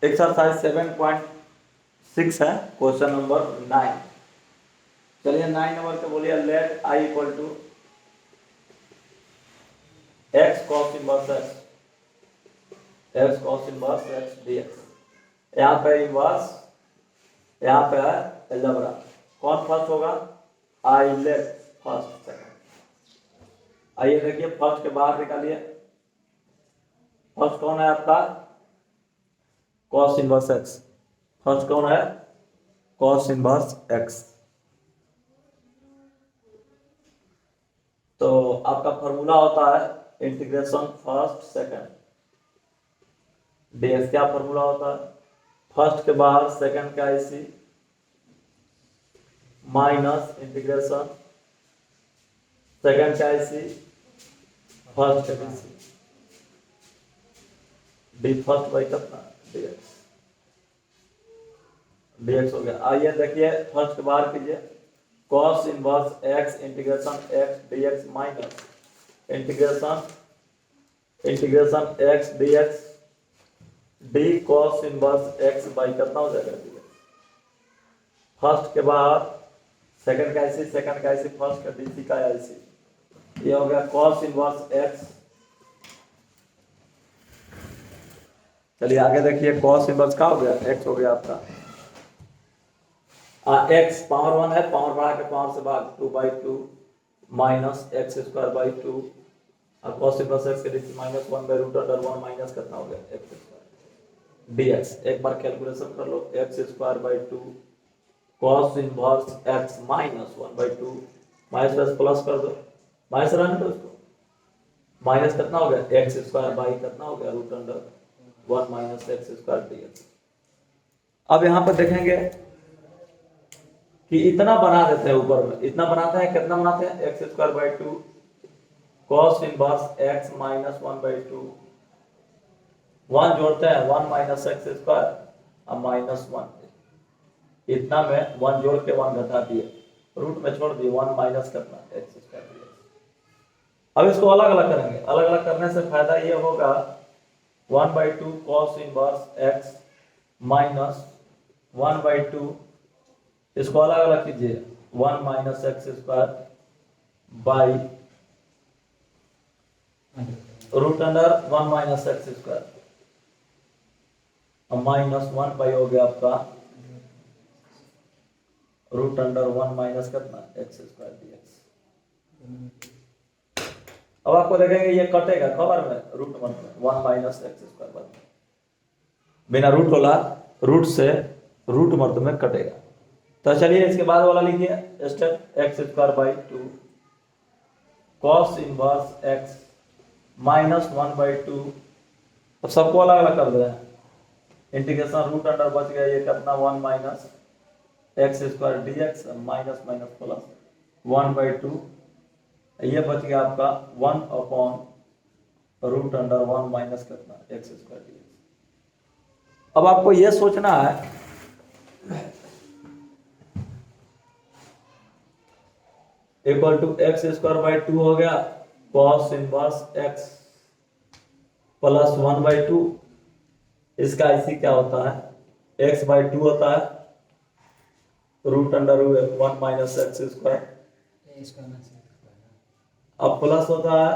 Exercise 7.6 है, question number 9। चलिए 9 number के बोलिए, let I equal to X cos inverse x dx। यहाँ पे इनवर्स, यहाँ पे है अलजेब्रा। कौन फर्स्ट होगा? I let first second. आइए देखिए, फर्स्ट के बाहर निकालिए। फर्स्ट कौन है आपका? Cos inverse x. फर्स्ट कौन है? Cos inverse x. तो आपका फॉर्मूला होता है इंटीग्रेशन फर्स्ट सेकंड डीएक्स। क्या फॉर्मूला होता है? फर्स्ट के बाहर सेकंड का आईसी माइनस इंटीग्रेशन सेकंड का आईसी फर्स्ट का डीसी। डी फर्स्ट बाई कितना? डीएक्स। डीएक्स हो गया। आइए देखिए, फर्स्ट के बाहर कीजिए, cos inverse x integration x dx minus integration x dx d cos inverse x by कितना हो जाएगा? dx। फर्स्ट के बाद सेकंड का आईसी, सेकंड का आईसी फर्स्ट का डीसी का आईसी, ये हो गया cos इनवर्स x। चलिए आगे देखिए, cos इनवर्स का हो गया x हो गया आपका x पावर 1 है, पावर बढ़ा के पावर से भाग 2/2 माइनस एक्स स्क्वायर बाई 2 और cos इनवर्स x के डिग्री माइनस 1/√1 माइनस कितना हो गया? x square dx। एक बार कैलकुलेशन कर लो, x square by 2 cos inverse x minus 1/2 minus plus plus कर दो, माइनस रहने दो इसको, माइनस कितना हो गया? x स्क्वायर बाई कितना हो गया? √1 माइनस एक्स स्क्वायर dx। अब यहाँ पर देखेंगे कि इतना बना देते हैं, ऊपर में इतना बनाते हैं, कितना बनाते हैं? X square by 2 cos inverse x minus 1/2, 1 जोड़ते हैं 1 माइनस एक्स स्क्वायर और माइनस 1, इतना में 1 जोड़ के 1 घटा दिए, रूट में छोड़ दिए, 1 माइनस कितना? एक्स स्क्वायर दिए। अब इसको अलग अलग करेंगे। अलग अलग करने से फायदा ये होगा 1/2 कॉस इनवर्स एक्स माइनस 1/2, इसको अलग अलग कीजिए, 1 minus x square by √1 minus x square और माइनस 1 बाई हो गया आपका √1 माइनस कितना? X square dx। अब आपको देखेंगे ये कटेगा खबर में, √1 में 1 माइनस एक्स स्क्वायर बाई, बिना रूट वाला रूट से रूट मर्द में कटेगा। तो चलिए इसके बाद वाला लिखिए step, x square by 2 cos inverse x minus 1/2। तो सबको अलग अलग कर दे रहे हैं, इंटीग्रेशन रूट अंडर बच गया, ये कितना? 1 minus x square dx minus minus plus 1/2, ये बच गया आपका 1/√1 माइनस कितना? X square dx। अब आपको यह सोचना है equal to x square by 2 हो गया कॉस इनवर्स एक्स प्लस 1/2, इसका इसी क्या होता है? x बाई 2 होता है, √1 माइनस एक्स स्क्वायर, अब प्लस होता है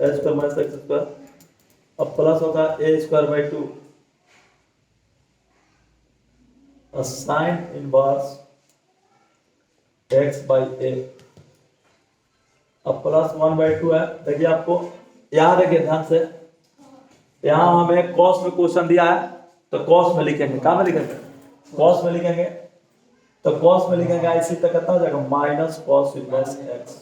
a square minus x square, अब प्लस होता है a square by 2 sine inverse x by a, अब प्लस 1/2 है। देखिए आपको यहाँ देखिए ध्यान से, यहाँ हमें कॉस में क्वेश्चन दिया है, तो कॉस में लिखेंगे, कहाँ में लिखेंगे? कॉस में लिखेंगे। तो कॉस में लिखेंगे इसी तक कितना हो जाएगा? Minus cos inverse x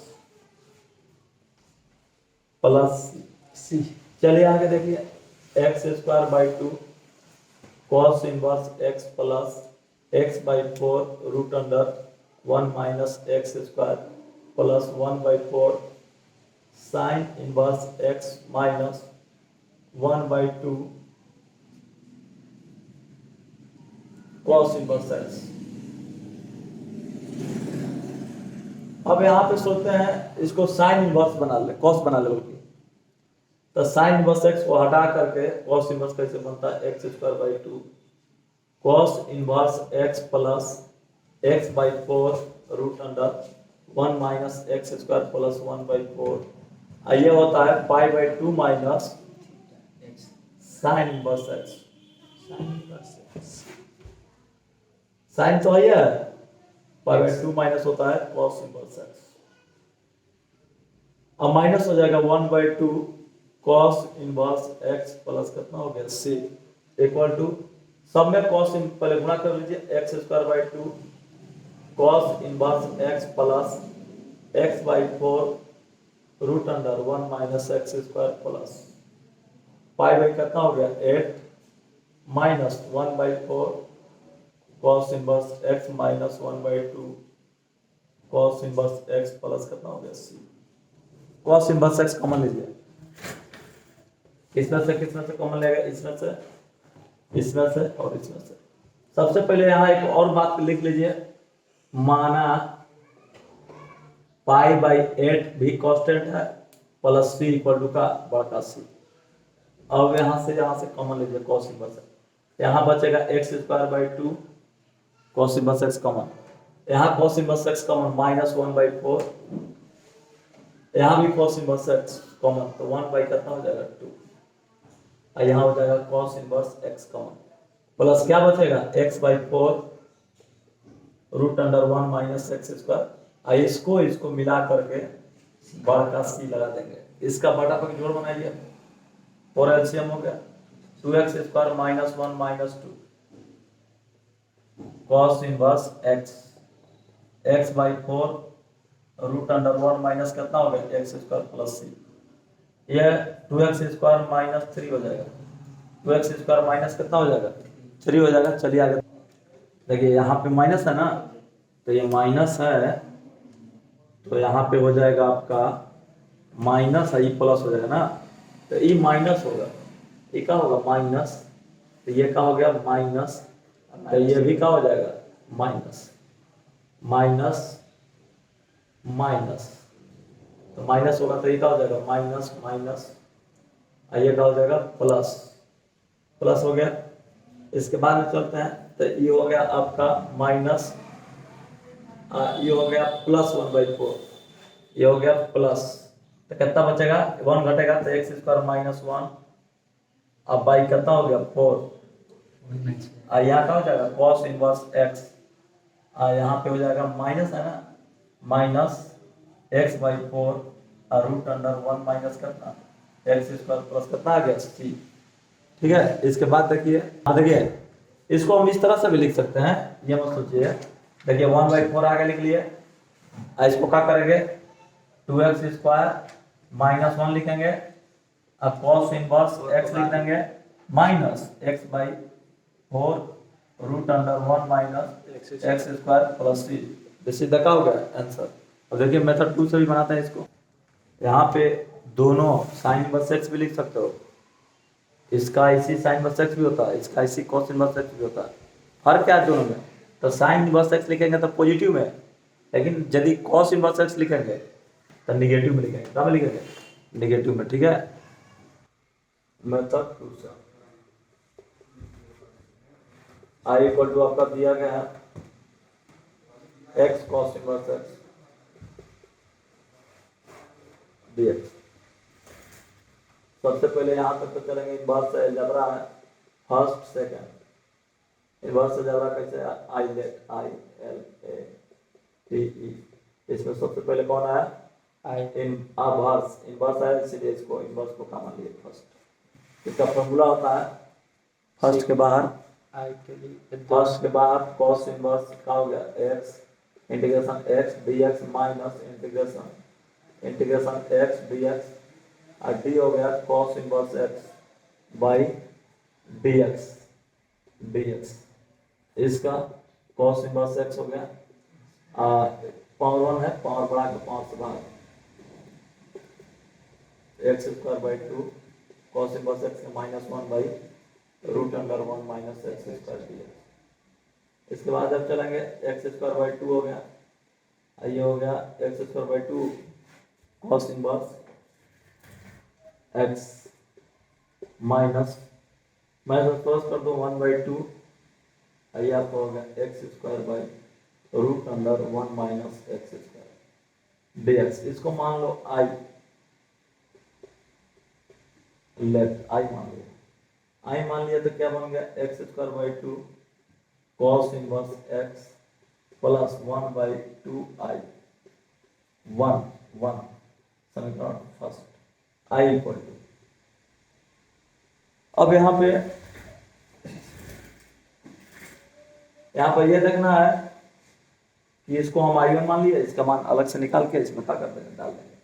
plus c. चलिए आगे देखिए, x square by 2 cos inverse x plus x by 4 √1 minus x square plus 1/4 sine inverse x minus 1/2 cos inverse x. अब यहां पे सोचते हैं इसको साइन इनवर्स बना ले, कॉस बना ले, बल्कि तो साइन इनवर्स एक्स को हटा करके कॉस इनवर्स कैसे बनता है, X square by two cos inverse x plus x by four root under one minus x square plus one by four. ये होता है pi by two minus sine inverse X. Sine तो है pi by two minus होता है cos inverse x. अब minus हो जाएगा one by two cos inverse x plus कितना हो गया सी इक्वल टू सब में कॉस पहले गुणा कर लीजिए x square by two cos inverse x plus x by four root under one minus x square plus pi by कितना हो गया eight minus one by four cos inverse x minus one by two cos inverse x plus कितना हो गया C. Cos inverse x common लीजिए, इसमें से common लेगा, इसमें से और इसमें से। सबसे पहले यहाँ एक और बात लिख लीजिए, माना पाई बाई एट भी कांस्टेंट है प्लस सी इक्वल टू का बड़का सी। अब यहाँ से कॉमन लीजिए कॉस इनवर्स एक्स, यहाँ बचेगा x square by two cos inverse x common, यहाँ cos inverse x common minus one by four, यहाँ भी कॉस इनवर्स एक्स कॉमन तो वन बाई कितना हो जाएगा टू, यहाँ हो जाएगा cos inverse x common plus क्या बचेगा x by four root under one minus x square. इसको मिला करके बड़ा सी लगा देंगे, इसका बड़ा पर जोड़ बनाइए फोर एलसीएम हो गया two x square minus one minus two cos inverse x by four root under one minus कितना हो गया एक्स स्क्वायर प्लस सी, ये two x square minus three हो जाएगा, टू एक्स स्क्वायर माइनस कितना हो जाएगा थ्री हो जाएगा। चलिए आगे देखिए, यहाँ पे माइनस है ना, तो ये माइनस है तो यहाँ पे हो जाएगा आपका माइनस है, प्लस हो जाएगा ना, तो ये माइनस होगा, ये क्या होगा माइनस, तो ये क्या हो गया माइनस, तो ये भी क्या हो जाएगा माइनस माइनस माइनस, तो माइनस होगा तो ये क्या हो जाएगा माइनस माइनस, ये क्या हो जाएगा प्लस, प्लस हो गया। इसके बाद में चलते हैं, तो ये हो गया आपका माइनस, ये हो गया प्लस वन बाई फोर, ये हो गया प्लस, तो कितना बचेगा वन घटेगा तो एक्स स्क्वायर माइनस वन, अब बाई कितना हो गया फोर, यहाँ क्या हो जाएगा कॉस इनवर्स एक्स, यहाँ पे हो जाएगा माइनस है ना, minus x by four root under one minus कितना एक्स स्क्वायर प्लस कितना आ गया सी। ठीक है, इसके बाद देखिए इसको हम इस तरह से भी लिख सकते हैं, ये मत सोचिए, देखिए वन बाई फोर आगे लिख लिए, इसको क्या करेंगे two x square minus one लिखेंगे, अब कॉस इनवर्स एक्स लिख देंगे minus x by four root under one minus x square plus c, this is the क्या हो गया आंसर। अब देखिए मेथड टू से भी बनाते हैं इसको, यहाँ पे दोनों साइन इनवर्स एक्स भी लिख सकते हो, इसका इसी साइन इनवर्स एक्स भी होता है, इसका इसी कॉस इनवर्स एक्स भी होता है, फर्क क्या है दोनों में, तो साइन इनवर्स एक्स लिखेंगे तो पॉजिटिव में, लेकिन यदि कॉस इनवर्स एक्स लिखेंगे तो निगेटिव में लिखेंगे, क्या में लिखेंगे निगेटिव में। ठीक है, मेथड टू से आई इक्वल टू आपका दिया गया है x cos inverse x dx। सबसे पहले यहाँ तक तो चलेंगे, इनवर्स अलजेब्रा है फर्स्ट सेकंड, इनवर्स अलजेब्रा कैसे I L A T E, इसमें सबसे पहले कौन आया आई इनवर्स, इनवर्स है इसलिए इसको इनवर्स को कॉमन लिए फर्स्ट। इसका फॉर्मूला होता है फर्स्ट के बाहर आई के लिए, फर्स्ट के बाहर cos इनवर्स का हो गया x integration x dx minus integration x dx, और d हो गया cos inverse x by dx, इसका cos इनवर्स x हो गया, पावर वन है, पावर बढ़ा के पावर से बाहर x square by two cos inverse x के minus one by root under one minus x square dx। इसके बाद अब चलेंगे एक्स स्क्वायर बाई टू हो गया, ये हो गया x square by two cos inverse x minus, मैं सपोज कर दूँ 1/2, ये आपका हो गया x square by root under 1 minus x square dx। इसको मान लो आई, लेफ्ट आई मान लिया, आई मान लिया तो क्या बन गया x square by 2 cos inverse x plus 1/2 आई, 1 समीकरण फर्स्ट आई इक्वल टू। अब यहाँ पर ये देखना है कि इसको हम I1 मान लिया, इसका मान अलग से निकाल के इसमें क्या कर देंगे, डाल देंगे।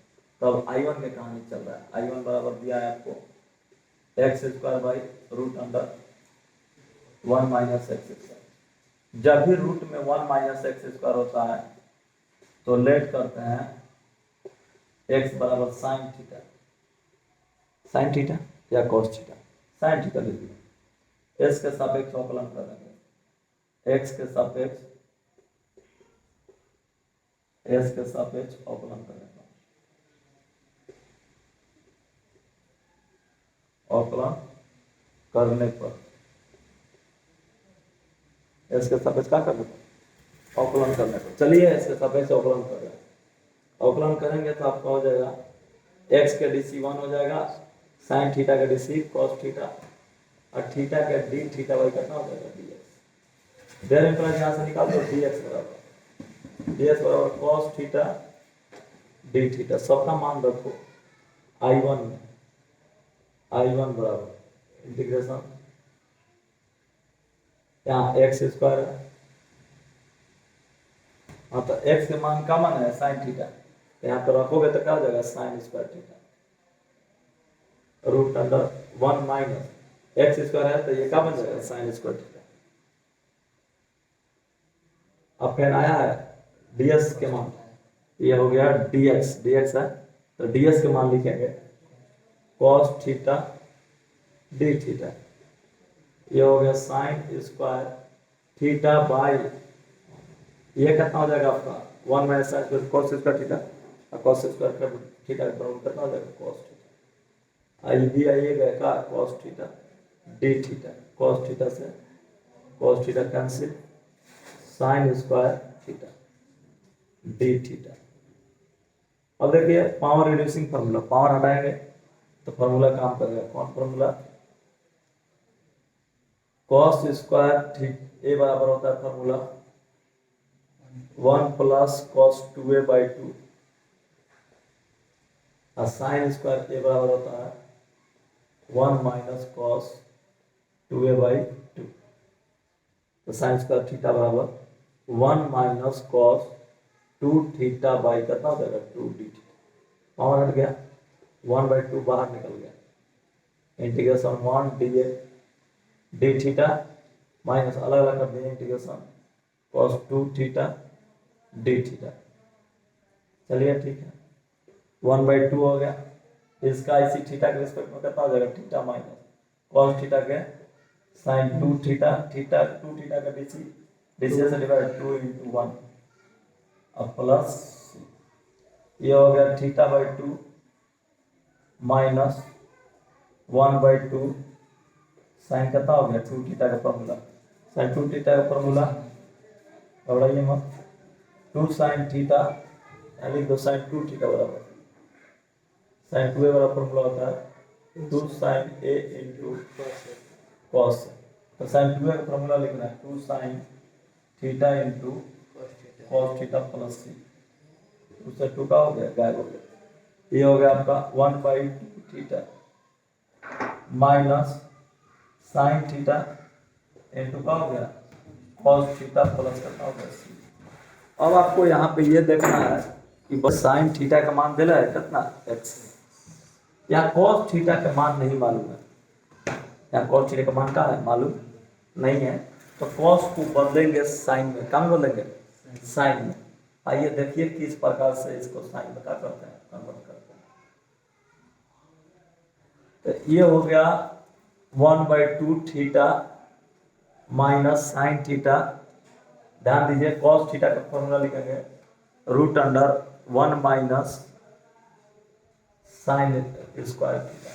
तब I1 में कहानी चल रहा है, I1 बराबर दिया है आपको x square by root under 1 minus x square. जब भी रूट में 1 माइनस एक्स स्क्वायर होता है तो लेट करते हैं एक्स बराबर साइन थीटा, साइन थीटा या कॉस थीटा, साइन थीटा लीजिए, एस के सापेक्ष अवकलन करेंगे, एक्स के सापेक्ष एस के सापेक्ष अवकलन करेंगे, अवकलन करने पर एस के सापेक्ष क्या करने पर, अवकलन करने पर। चलिए एस के सापेक्ष अवकलन कर रहे हैं, अवकलन करेंगे तो आपका हो जाएगा एक्स के DC 1 हो जाएगा, साइन थीटा का DC कॉस थीटा, और थीटा के डी थीटा बाई कितना हो जाएगा dx। देर इंटरवल यहाँ से निकाल दो, dx बराबर कॉस थीटा डी थीटा, सबका मान रखो I1 में, I1 बराबर इंटीग्रेशन यहाँ एक्स स्क्वायर है, हाँ तो एक्स के मान का मान है साइन थीटा, यहाँ पर रखोगे तो क्या हो जाएगा sine square theta root under 1 minus x square है तो ये क्या बन जाएगा साइन स्क्वायर थीटा। अब फिर आया है ds के मान, ये हो गया dx है तो ds के मान लिखेंगे cos थीटा डी थीटा, ये हो गया साइन स्क्वायर थीटा बाई, ये कितना हो जाएगा आपका 1 minus sine square cos square theta, और कॉस स्क्वायर थीटा का बराबर कितना हो जाएगा कॉस थीटा, आई भी आइएगा का cos theta d theta, cos theta से cos theta cancel, sine square theta d theta. अब देखिए पावर रिड्यूसिंग फार्मूला, पावर हटाएंगे तो फार्मूला काम करेगा, कौन फार्मूला, कॉस स्क्वायर थीटा ए बराबर होता है formula 1 plus cos 2a by 2, और साइन स्क्वायर ए बराबर होता है 1 माइनस कॉस 2a बाई 2, तो साइन स्क्वायर थीटा बराबर 1 माइनस कॉस 2 थीटा बाई कितना हो जाएगा 2 डी थीटा, पावर हट गया 1/2 बाहर निकल गया, इंटीग्रेशन 1 डी थीटा माइनस अलग अलग कर दिए integration cos 2 theta d theta. चलिए ठीक है 1/2 हो गया, इसका इसी थीटा के रिस्पेक्ट में कितना हो जाएगा थीटा माइनस कॉस थीटा के साइन 2 थीटा, थीटा 2 थीटा का DC से डिवाइड 2 into 1 अब प्लस ये हो गया थीटा बाई 2 माइनस 1/2 साइन कितना हो गया 2 थीटा का फॉर्मूला, साइन 2 थीटा का फॉर्मूला घबराइए मत, 2 साइन थीटा लिख दो, साइन 2 थीटा बराबर साइन 2a वाला फॉर्मूला होता है 2 साइन a इंटू कॉस, तो साइन 2a का फॉर्मूला लिखना है 2 sine theta into cos theta plus c, उससे 2 का हो गया गायब हो गया, ये हो गया आपका 1/2 theta minus sine theta into का हो गया कॉस थीटा प्लस कितना हो गया c। अब आपको यहाँ पे ये देखना है कि बस साइन थीटा का मान दिला है कितना x, यहाँ कॉस थीटा का मान नहीं मालूम है, यहाँ कॉस थीटा का मान क्या है मालूम नहीं है, तो कॉस को बदलेंगे साइन में, कम बदलेंगे साइन में। आइए देखिए किस प्रकार से इसको साइन में क्या करते हैं कन्वर्ट करते हैं, तो ये हो गया 1/2 थीटा माइनस साइन थीटा, ध्यान दीजिए कॉस थीटा का फॉर्मूला लिखेंगे root under 1 minus sine square theta,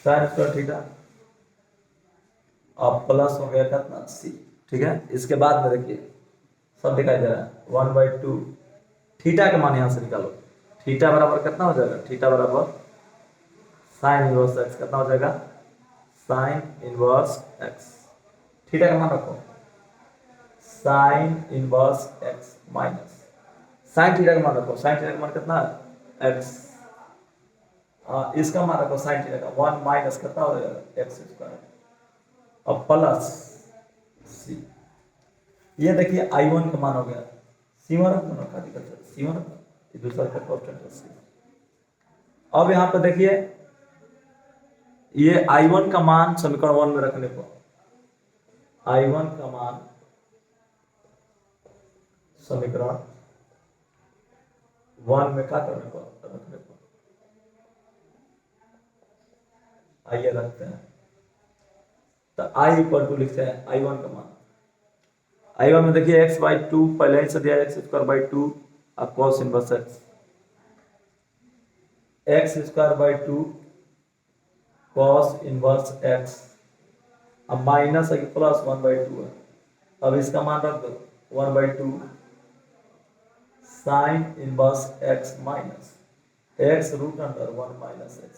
sine square theta और प्लस हो गया कितना सी। ठीक है, इसके बाद में देखिए सब दिखाई दे रहा है 1/2 थीटा का मान यहाँ से निकालो। थीटा बराबर कितना हो जाएगा, थीटा बराबर साइन इनवर्स एक्स। कितना हो जाएगा, साइन इनवर्स एक्स। थीटा का मान रखो sign inverse x minus sine theta का मान रखो। साइन थीटा का मान कितना है एक्स। इसका मान रखो साइन थीटा का 1 माइनस कितना हो जाएगा एक्स स्क्वायर और प्लस सी। ये देखिए I1 का मान हो गया C1 रखना का दिक्कत है C1 रखना, ये दूसरा का कांस्टेंट है C। अब यहाँ पे देखिए ये I1 का मान समीकरण 1 में रखने पर I1 का मान समीकरण 1 में क्या करने पर रखने पर आइए रखते हैं तो I इक्वल टू लिखते हैं I1 का मान। I1 में देखिए x/2 पहले ही से दिया x²/2 अब cos inverse x²/2 cos inverse x अब माइनस है कि प्लस 1/2 है। अब इसका मान रख दो 1/2 sine inverse x minus x root under 1 minus x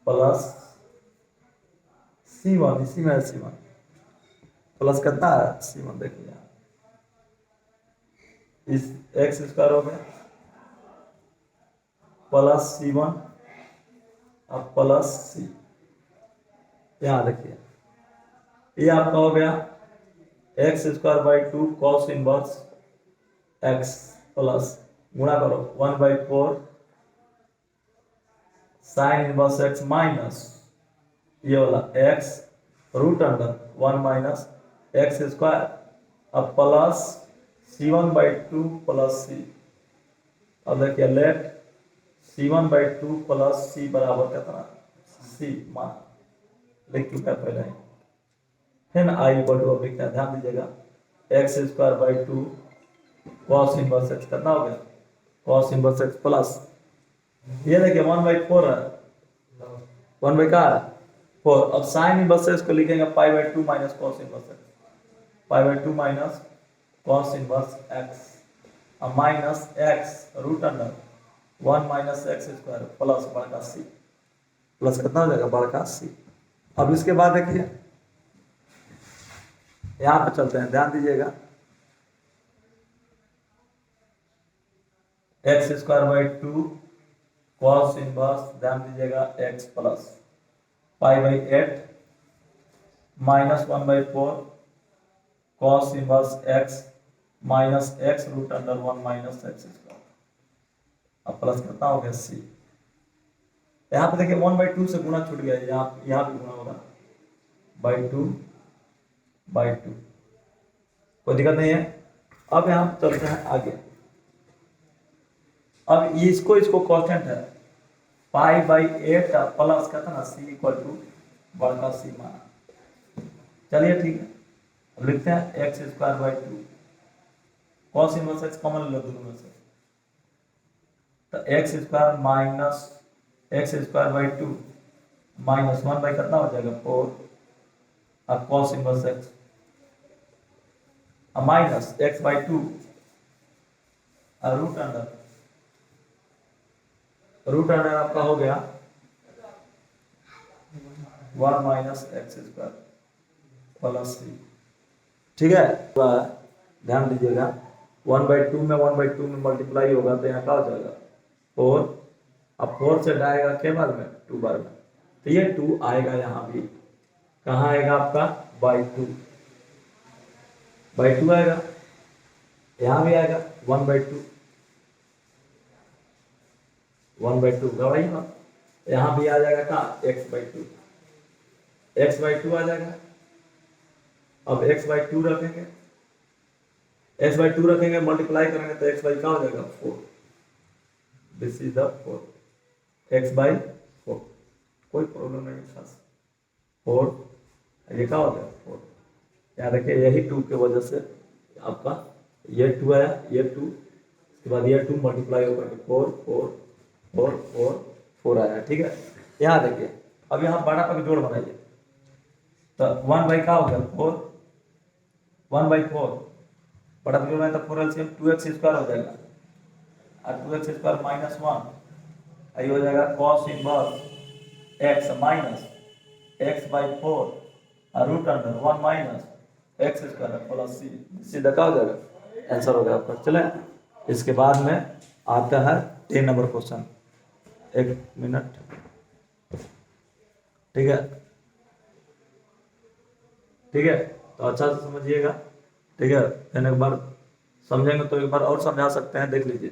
plus C1 इसी में C1 प्लस कितना है C1 देखिए इस x² हो गया प्लस C1 अब प्लस C। यहाँ देखिए ये आपका हो गया x²/2 cos inverse x plus गुणा करो 1/4 साइन इनवर्स x माइनस ये वाला x root under 1 minus x² अब प्लस C1/2 प्लस C। अब देखिए लेट C1/2 प्लस C बराबर कितना C मान लिख चुका है पहले ही। फिर I इक्वल टू लिखते हैं, ध्यान दीजिएगा x²/2 cos इनवर्स x कितना हो गया cos इनवर्स x प्लस ये देखिए 1/4 है 1 बाई का 4। अब साइन इनवर्स x को लिखेंगे π/2 minus cos inverse x π/2 minus cos inverse x अब minus x root under 1 minus x² plus बड़का C प्लस कितना हो जाएगा बड़का C। अब इसके बाद देखिए यहां पे चलते हैं, ध्यान दीजिएगा x²/2 cos इनवर्स ध्यान दीजिएगा x plus π/8 minus 1/4 cos inverse x minus x root under 1 minus x²। अब प्लस कितना हो गया C। यहाँ पे देखिए 1/2 से गुणा छूट गया, यहाँ भी गुणा होगा by2 कोई दिक्कत नहीं है। अब यहाँ चलते हैं आगे। अब इसको कांस्टेंट है π/8 का प्लस कितना C इक्वल टू बड़का C माना। चलिए ठीक है, अब लिखते हैं x²/2 cos inverse x common ले लो दोनों में से तो x² minus x²/2 minus 1 by कितना हो जाएगा 4 अब cos इनवर्स x अब माइनस x/2 रूट अंडर आपका हो गया 1 माइनस x² प्लस C। ठीक है, ध्यान दीजिएगा 1/2 में 1/2 में मल्टीप्लाई होगा तो यहाँ क्या हो जाएगा 4। अब 4 से जाएगा के बार में 2 बार में तो ये 2 आएगा यहाँ भी। कहाँ आएगा आपका by2 आएगा, यहाँ भी आएगा 1/2 गवाइए ना, यहाँ भी आ जाएगा कहाँ x/2 आ जाएगा। अब x/2 रखेंगे मल्टीप्लाई करेंगे तो x क्या हो जाएगा 4। दिस इज द 4 x/4 कोई प्रॉब्लम नहीं खास 4 ये क्या हो गया 4। यहाँ देखिए यही 2 के वजह से आपका ये 2 आया ये 2 उसके बाद ये 2 मल्टीप्लाई होकर 4 4 4 4 4 आया। ठीक है, यहाँ देखिए, अब यहाँ बड़ा का जोड़ बनाइए, तो 1 बाई का हो गया 4, 1/4 बड़ा जोड़ बनाए तो 4 एलसीएम 2x² हो जाएगा, और 2x² माइनस 1 ये हो जाएगा cos inverse x minus x/4 और root under 1 minus x² plus c, सीधा क्या हो जाएगा, आंसर हो गया आपका। चले इसके बाद में आता है 10 नंबर क्वेश्चन, 1 मिनट, ठीक है, ठीक है, तो अच्छा से समझिएगा, ठीक है, फिर एक बार समझेंगे तो एक बार और समझा सकते हैं, देख लीजिए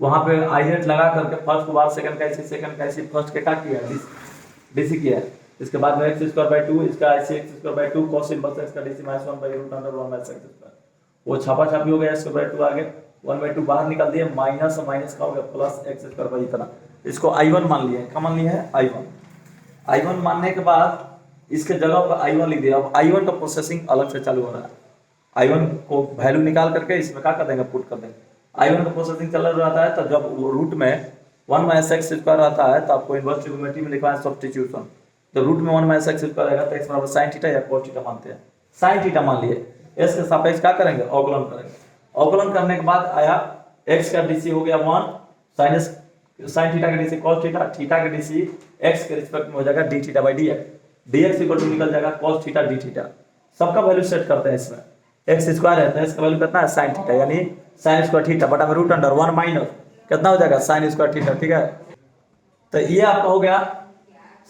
वहां पे आइडेंट लगा करके फर्स्ट को बार सेकंड कैसी फर्स्ट के क्या किया है, डीसी किया है, इसके बाद में x²/2 इसका ऐसे x²/2 cos इनवर्स x का डीसी -1/√1/x², वो छापा छापी हो गया, x²/2 आगे 1/2 बाहर निकाल दिए, माइनस माइनस का हो गया प्लस x² इतना, इसको I1 मान लिया है, क्या मान लिया है, I1 मानने के बाद इसके जगह पर I1 लिख दिया। अब I1 का प्रोसेसिंग अलग से चालू हो रहा है, I1 को वैल्यू निकाल करके इसमें क्या कर देंगे, पुट कर देंगे। I1 का प्रोसेसिंग चल रहा है, तो जब रूट में 1 - x² रहता है तो आपको इनवर्स ट्रिग्नोमेट्री में लिखा है सब्स्टिट्यूशन, जब रूट में 1 - x² रहेगा तो x बराबर sin थीटा या cos थीटा मानते हैं, sin थीटा मान लिए, s के सापेक्ष क्या करेंगे, अवकलन करेंगे, अवकलन करने के बाद आया x का डीसी हो गया 1 sin थीटा का डीसी cos थीटा, थीटा का डीसी x के रिस्पेक्ट में हो जाएगा d थीटा/dx, dx इक्वल टू निकल जाएगा cos थीटा d थीटा, सबका वैल्यू सेट करते हैं इसमें, x² है तो इसका वैल्यू कितना है, sin थीटा, यानी sin² थीटा बटा में रूट अंडर 1 माइनस कितना हो जाएगा, sin² थीटा, ठीक है, तो ये आपका हो गया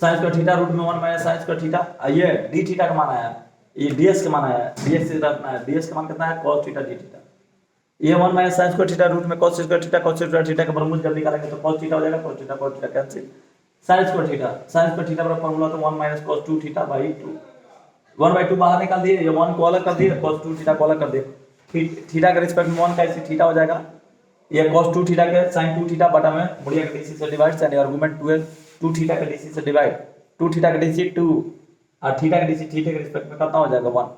sin² थीटा रूट में 1 माइनस sin² थीटा, ये d थीटा का मान आया, ये ds का मान आया, dx से रखना है, ds का मान कितना है, cos थीटा d थीटा, ये 1 माइनस sin² थीटा रूट में cos² थीटा का वर्गमूल जब निकालेंगे तो cos थीटा हो जाएगा, cos theta cancel, sin² theta का फॉर्मूला तो 1 माइनस cos 2 थीटा बाई 2, 1/2 बाहर निकाल दिए, ये 1 को अलग कर दिए, cos 2 थीटा को अलग कर दिए, थीटा के रिस्पेक्ट में 1 का इसी थीटा हो जाएगा, ये cos 2 थीटा के sin 2 थीटा बटा में मुड़िया के डीसी से डिवाइड, यानी आर्गुमेंट 2 थीटा के डीसी से डिवाइड, 2 थीटा के डीसी 2 और थीटा के डीसी थीटा के रिस्पेक्ट में कितना हो जाएगा 1,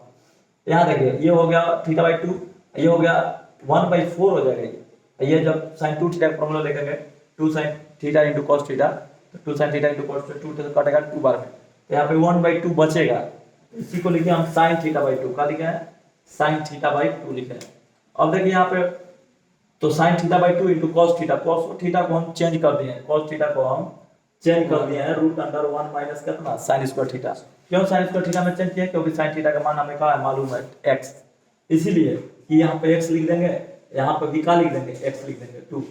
यहाँ देखिए ये हो गया थीटा/2, ये हो गया 1/4 हो जाएगा, ये जब sin 2 थीटा का फॉर्मूला लिखेंगे 2 sin theta into cos theta, तो 2 sin थीटा into cos 2 से कटेगा 2 बार में, तो यहाँ पे 1/2 बचेगा, इसी को लिखे हम sin थीटा/2, क्या लिखे हैं, sin थीटा/2 लिखे हैं। अब देखिए यहाँ पे तो sin थीटा/2 into cos थीटा को हम चेंज कर दिए हैं, cos थीटा को हम चेंज कर दिए हैं रूट अंडर 1 माइनस कितना, sin² थीटा, क्यों sin² थीटा में चेंज किया, क्योंकि sin थीटा का मान हमें कहा है मालूम है x, इसीलिए कि यहाँ पे x लिख देंगे, यहाँ पे भी क्या लिख देंगे, x लिख देंगे 2,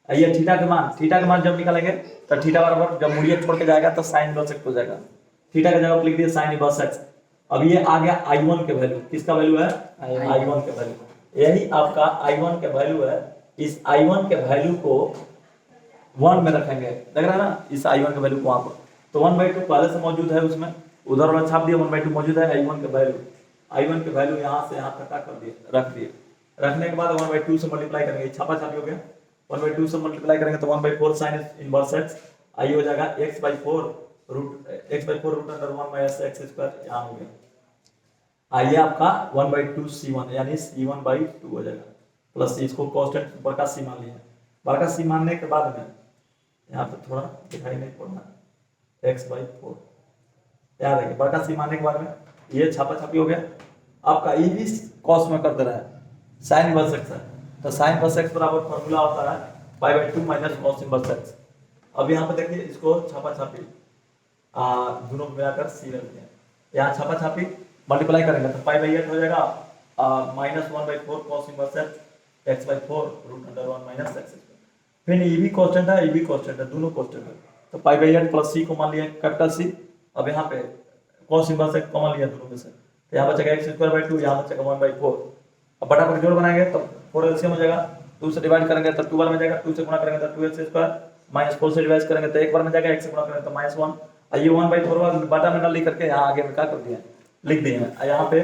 ये थीटा के मान जब निकालेंगे तो थीटा बराबर जब मूल्य छोड़ के जाएगा तो sin इनवर्स x हो जाएगा, थीटा के जगह पर लिख दिया sin इनवर्स x। अब ये आ गया I1 के वैल्यू, किसका वैल्यू है, I1 के वैल्यू, यही आपका I1 के वैल्यू है, इस I1 के वैल्यू को 1 में रखेंगे, देख रहे हैं ना, इस I1 के वैल्यू को वहां पर, तो 1/2 पहले से मौजूद है उसमें, उधर वाला छाप दिया 1/2 मौजूद है, I1 के वैल्यू यहाँ से यहाँ तक कर दिए, रख दिए, रखने के बाद 1/2 से मल्टीप्लाई करेंगे, छापा छापी हो गया, 1/2 से मल्टीप्लाई करेंगे तो 1/4 sin इनवर्स x, आई हो जाएगा x/4 root under 1 minus x² यहाँ हो गया, आइए आपका 1/2 c1 यानी c1/2 हो जाएगा, प्लस इसको कांस्टेंट बटा c मान लिया, बटा c मानने के बाद में यहाँ पे थोड़ा दिखाई नहीं पड़ना, x/4 याद रखिए, बटा c मानने के बाद में ये छापा छापी हो गया, आपका ये भी cos में कर दे रहा है, sin इनवर्स x है, तो sin इनवर्स x बराबर फॉर्मूला होता है π/2 माइनस cos इनवर्स x। अब यहाँ पे देखिए इसको छापा छापी दोनों मिलाकर c रख दिया, यहाँ छापा छापी मल्टीप्लाई करेंगे तो π/8 हो जाएगा, -1/4 cos inverse x/4 root under 1 minus x, फिर ये भी कांस्टेंट है, ये भी कांस्टेंट है, दोनों कांस्टेंट है, तो π/8 प्लस c को मान लिया कैपिटल C। अब यहाँ पे cos इनवर्स x कॉमन लिया दोनों में से, तो यहाँ बचेगा x²/2, यहाँ बचेगा 1/4, अब बटा पर जोड़ बनाएंगे तो 4 एलसीएम हो जाएगा, 2 से डिवाइड करेंगे तो 2 बार में जाएगा, 2 से गुणा करेंगे तो 2x² माइनस 4 से डिवाइड करेंगे तो 1 बार में जाएगा, x से गुणा करेंगे तो -1, ये 1/4 बटा में ना लिख करके यहाँ आगे में क्या कर दिया, लिख दिए हैं, यहाँ पे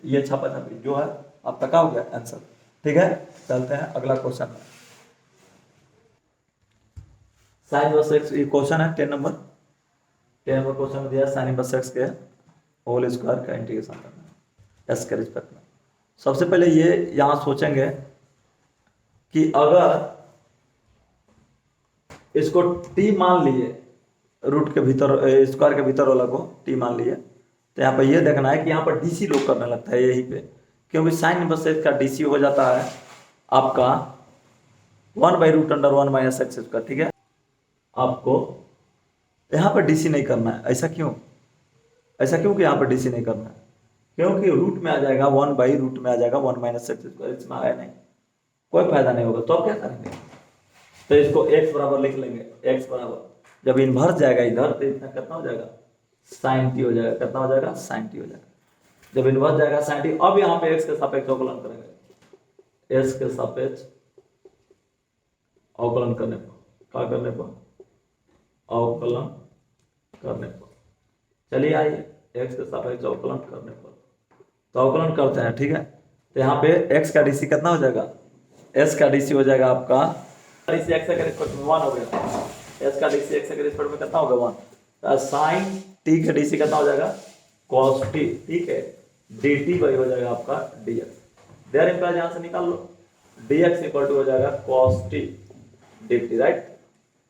ये छापा छापी जो है आपका क्या हो गया आंसर, ठीक है। चलते हैं अगला क्वेश्चन, sin इनवर्स x, ये क्वेश्चन है 10 नंबर क्वेश्चन में दिया sin इनवर्स x के होल स्क्वायर का इंटीग्रेशन करना है s के रिस्पेक्ट में। सबसे पहले ये यहाँ सोचेंगे कि अगर इसको t मान लिए रूट के भीतर स्क्वायर के भीतर वाला को टी मान लिए। तो यहाँ पर ये देखना है कि यहाँ पर डीसी लोग करने लगता है यहीं पे, क्योंकि साइन इनवर्स एक्स का डीसी हो जाता है आपका 1/√1 माइनस एक्स स्क्वायर। ठीक है, आपको यहाँ पर डीसी नहीं करना है। ऐसा क्यों? ऐसा क्यों कि यहाँ पर डीसी नहीं करना है? क्योंकि रूट में आ जाएगा 1/रूट में आ जाएगा 1 माइनस एक्स स्क्वायर, इसमें आया नहीं, कोई फायदा नहीं होगा। तो अब क्या करेंगे? तो इसको x बराबर लिख लेंगे। x बराबर जब इन्वर्स जाएगा इधर तो इतना कितना हो जाएगा? साइन टी हो जाएगा। कितना हो जाएगा? साइन टी हो जाएगा। जब इन्वर्स जाएगा साइन टी। अब यहाँ पे x के सापेक्ष अवकलन करेंगे। s के सापेक्ष अवकलन करने पर, क्या करने पर? अवकलन करने पर। चलिए आइए, x के सापेक्ष अवकलन करने पर तो अवकलन करते हैं। ठीक है, तो यहाँ पे x का डीसी कितना हो जाएगा? s का डीसी हो जाएगा आपका डीसी x का रिस्पेक्ट में 1 हो गया। s का डीसी x के रिस्पेक्ट में कितना होगा? 1। तो साइन t का डीसी कितना हो जाएगा? cos t। ठीक है, dt वही हो जाएगा आपका dx। देयर इंप्लाइज यहां से निकाल लो, dx इक्वल टू हो जाएगा cos t dt, राइट।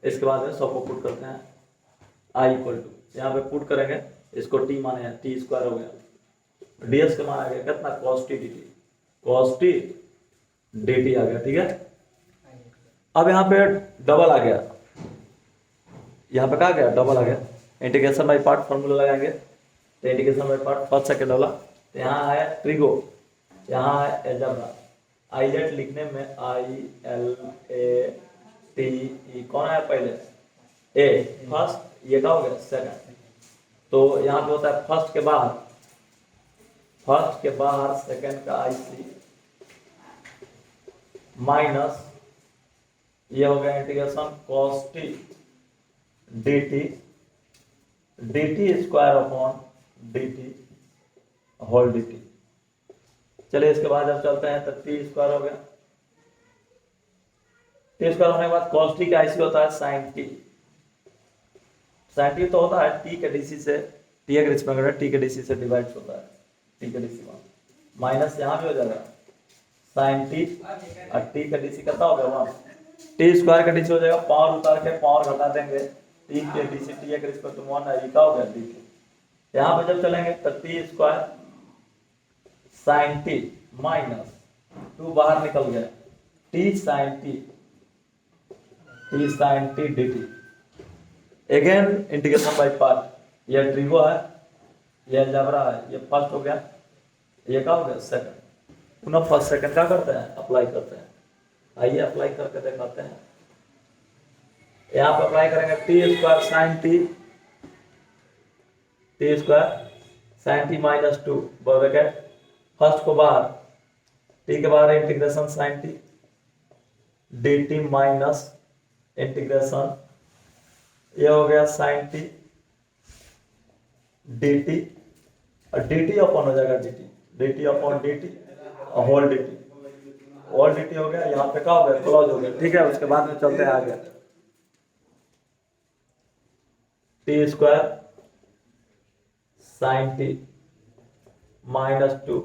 इसके बाद में सब को पुट करते हैं, i इक्वल टू यहाँ पे पुट करेंगे, इसको t माने हैं, t स्क्वायर हो गया, ds का मान आ गया कितना? cos t dt, cos t dt आ गया। ठीक है, अब यहाँ पे डबल आ गया, यहाँ पे क्या आ गया? डबल आ गया। इंटीग्रेशन बाय पार्ट फॉर्मूला लगाएंगे, तो integration by part first second वाला। तो यहाँ है ट्रिगो, यहाँ है एलजेब्रा। आईलेट लिखने में ILATE कौन आया पहले? ए फर्स्ट, ये क्या हो गया? सेकंड। तो यहाँ पे होता है फर्स्ट के बाहर सेकंड का IC माइनस ये हो गया integration cos t dt square upon dt whole dt। चलिए इसके बाद जब चलते हैं तो t स्क्वायर हो गया। t स्क्वायर होने के बाद cos t का IC होता है sin t। sin t तो होता है t के डीसी से, t के रिस्पेक्ट में t के डीसी से डिवाइड होता है, t के डीसी माइनस यहाँ भी हो जाएगा sin t और t का डीसी कितना हो गया? 1। टी स्क्वायर का डीसी हो जाएगा, पावर उतार के पावर घटा देंगे, टी के डीसी टी के रिस्पेक्ट में 1 है, ये क्या हो गया? dt। यहाँ पे जब चलेंगे तो t square sine t minus 2 बाहर निकल गया, t sine t dt। Again integration by part, ये ट्रिगो है, ये अलजेब्रा है, ये फर्स्ट हो गया, ये क्या हो गया? सेकंड। पुनः फर्स्ट सेकंड क्या करते हैं? अप्लाई करते हैं। आइए अप्लाई करके दिखाते हैं। यहाँ पर अप्लाई करेंगे t square sine t minus 2 bracket first को बाहर, टी के बाहर integration sine t dt minus integration ये हो गया साइन टी dt और dt अपॉन हो जाएगा dt upon dt whole dt हो गया। यहाँ पे क्या हो गया? क्लोज हो गया। ठीक है, उसके बाद में चलते हैं आगे। T square sine t minus 2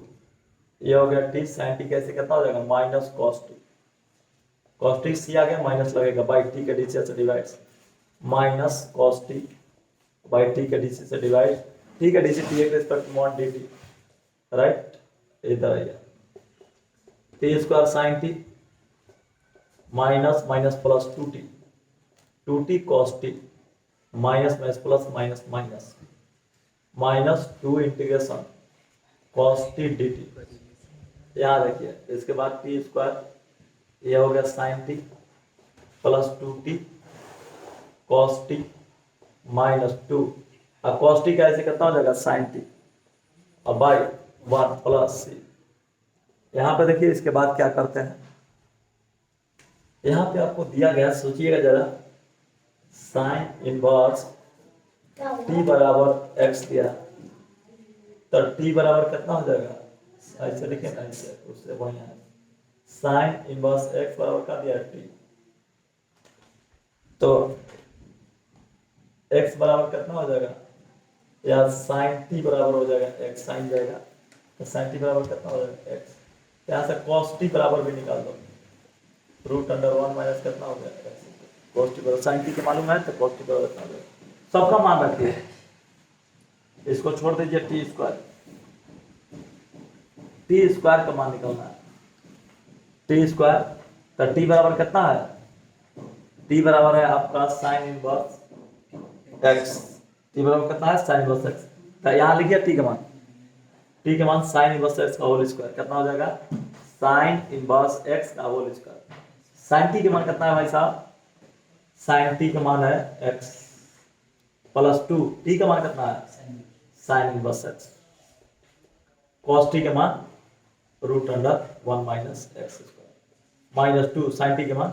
ये हो गया टी साइन टी कैसे कितना हो जाएगा? माइनस cos टी सी आ गया, माइनस लगेगा बाई टी के डीसी से divide, minus cos T by T के डीसी से डिवाइड, टी के डीसी टी के रिस्पेक्ट में dt, राइट। इधर आइए, T square sine t minus minus plus 2t cos t minus minus plus minus minus minus 2 integration cos T dt। यहाँ देखिए, इसके बाद टी स्क्वायर ये हो गया sine t plus 2t cos t minus 2 और cos टी का ऐसे कितना हो जाएगा? साइन टी और बाई 1 प्लस c। यहाँ पे देखिए इसके बाद क्या करते हैं, यहाँ पे आपको दिया गया, सोचिएगा जरा, साइन इनवर्स t बराबर x दिया, तो t बराबर कितना हो जाएगा? ऐसे लिखे ना, ऐसे उससे बढ़िया है, साइन इनवर्स x बराबर क्या दिया? t। तो x बराबर कितना हो जाएगा? या साइन t बराबर हो जाएगा x साइन जाएगा, तो साइन t बराबर कितना हो जाएगा? x। यहाँ से cos t बराबर भी निकाल दो, √1 माइनस कितना हो गया? cos t बराबर साइन t के मालूम है, तो cos t बराबर कितना हो जाएगा? सबका मान रखिए, इसको छोड़ दीजिए टी स्क्वायर, टी स्क्वायर का मान निकलना है, टी स्क्वायर। तो टी बराबर कितना है, टी बराबर है आपका साइन इनवर्स एक्स, टी बराबर कितना है साइन इनवर्स एक्स। तो यहाँ लिखिए टी का मान, टी का मान साइन इनवर्स एक्स का होल स्क्वायर कितना हो जाएगा, साइन इनवर्स एक्स का होल स्क्वायर। साइन टी का मान कितना है भाई साहब, साइन टी का मान है एक्स प्लस 2, टी का मान कितना है sine inverse x, cos t का मान root under 1 minus x square minus 2 sine t का मान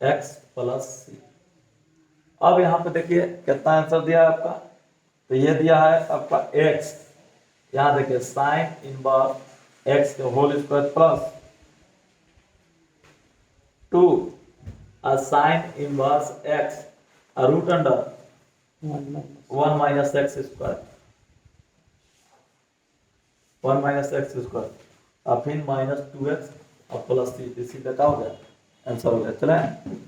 एक्स प्लस सी। अब यहाँ पे देखिए कितना आंसर दिया है आपका, तो ये दिया है आपका एक्स, यहाँ देखिए साइन इनवर्स एक्स के whole square plus 2 sine inverse x root under 1 minus x square, 1 minus x square और फिर माइनस 2x और प्लस 3, सीधा क्या हो गया आंसर हो गया। चले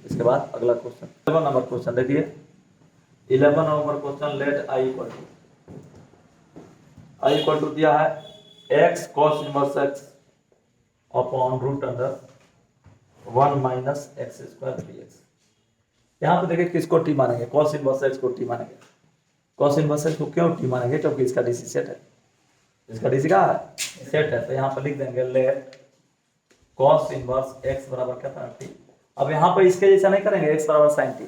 इसके बाद अगला क्वेश्चन 11 नंबर क्वेश्चन देखिए, 11 number question, let I equal to दिया है x cos inverse x upon root under 1 minus x square dx। यहाँ पे देखिए किसको टी मानेंगे, cos इनवर्स x को टी मानेंगे। cos इनवर्स x को क्यों टी मानेंगे, क्योंकि इसका डीसी सेट है, इसका डीसी का सेट है। तो यहाँ पर लिख देंगे लेट cos इनवर्स x बराबर कितना टी। अब यहाँ पर इसके जैसा नहीं करेंगे, x बराबर sin टी,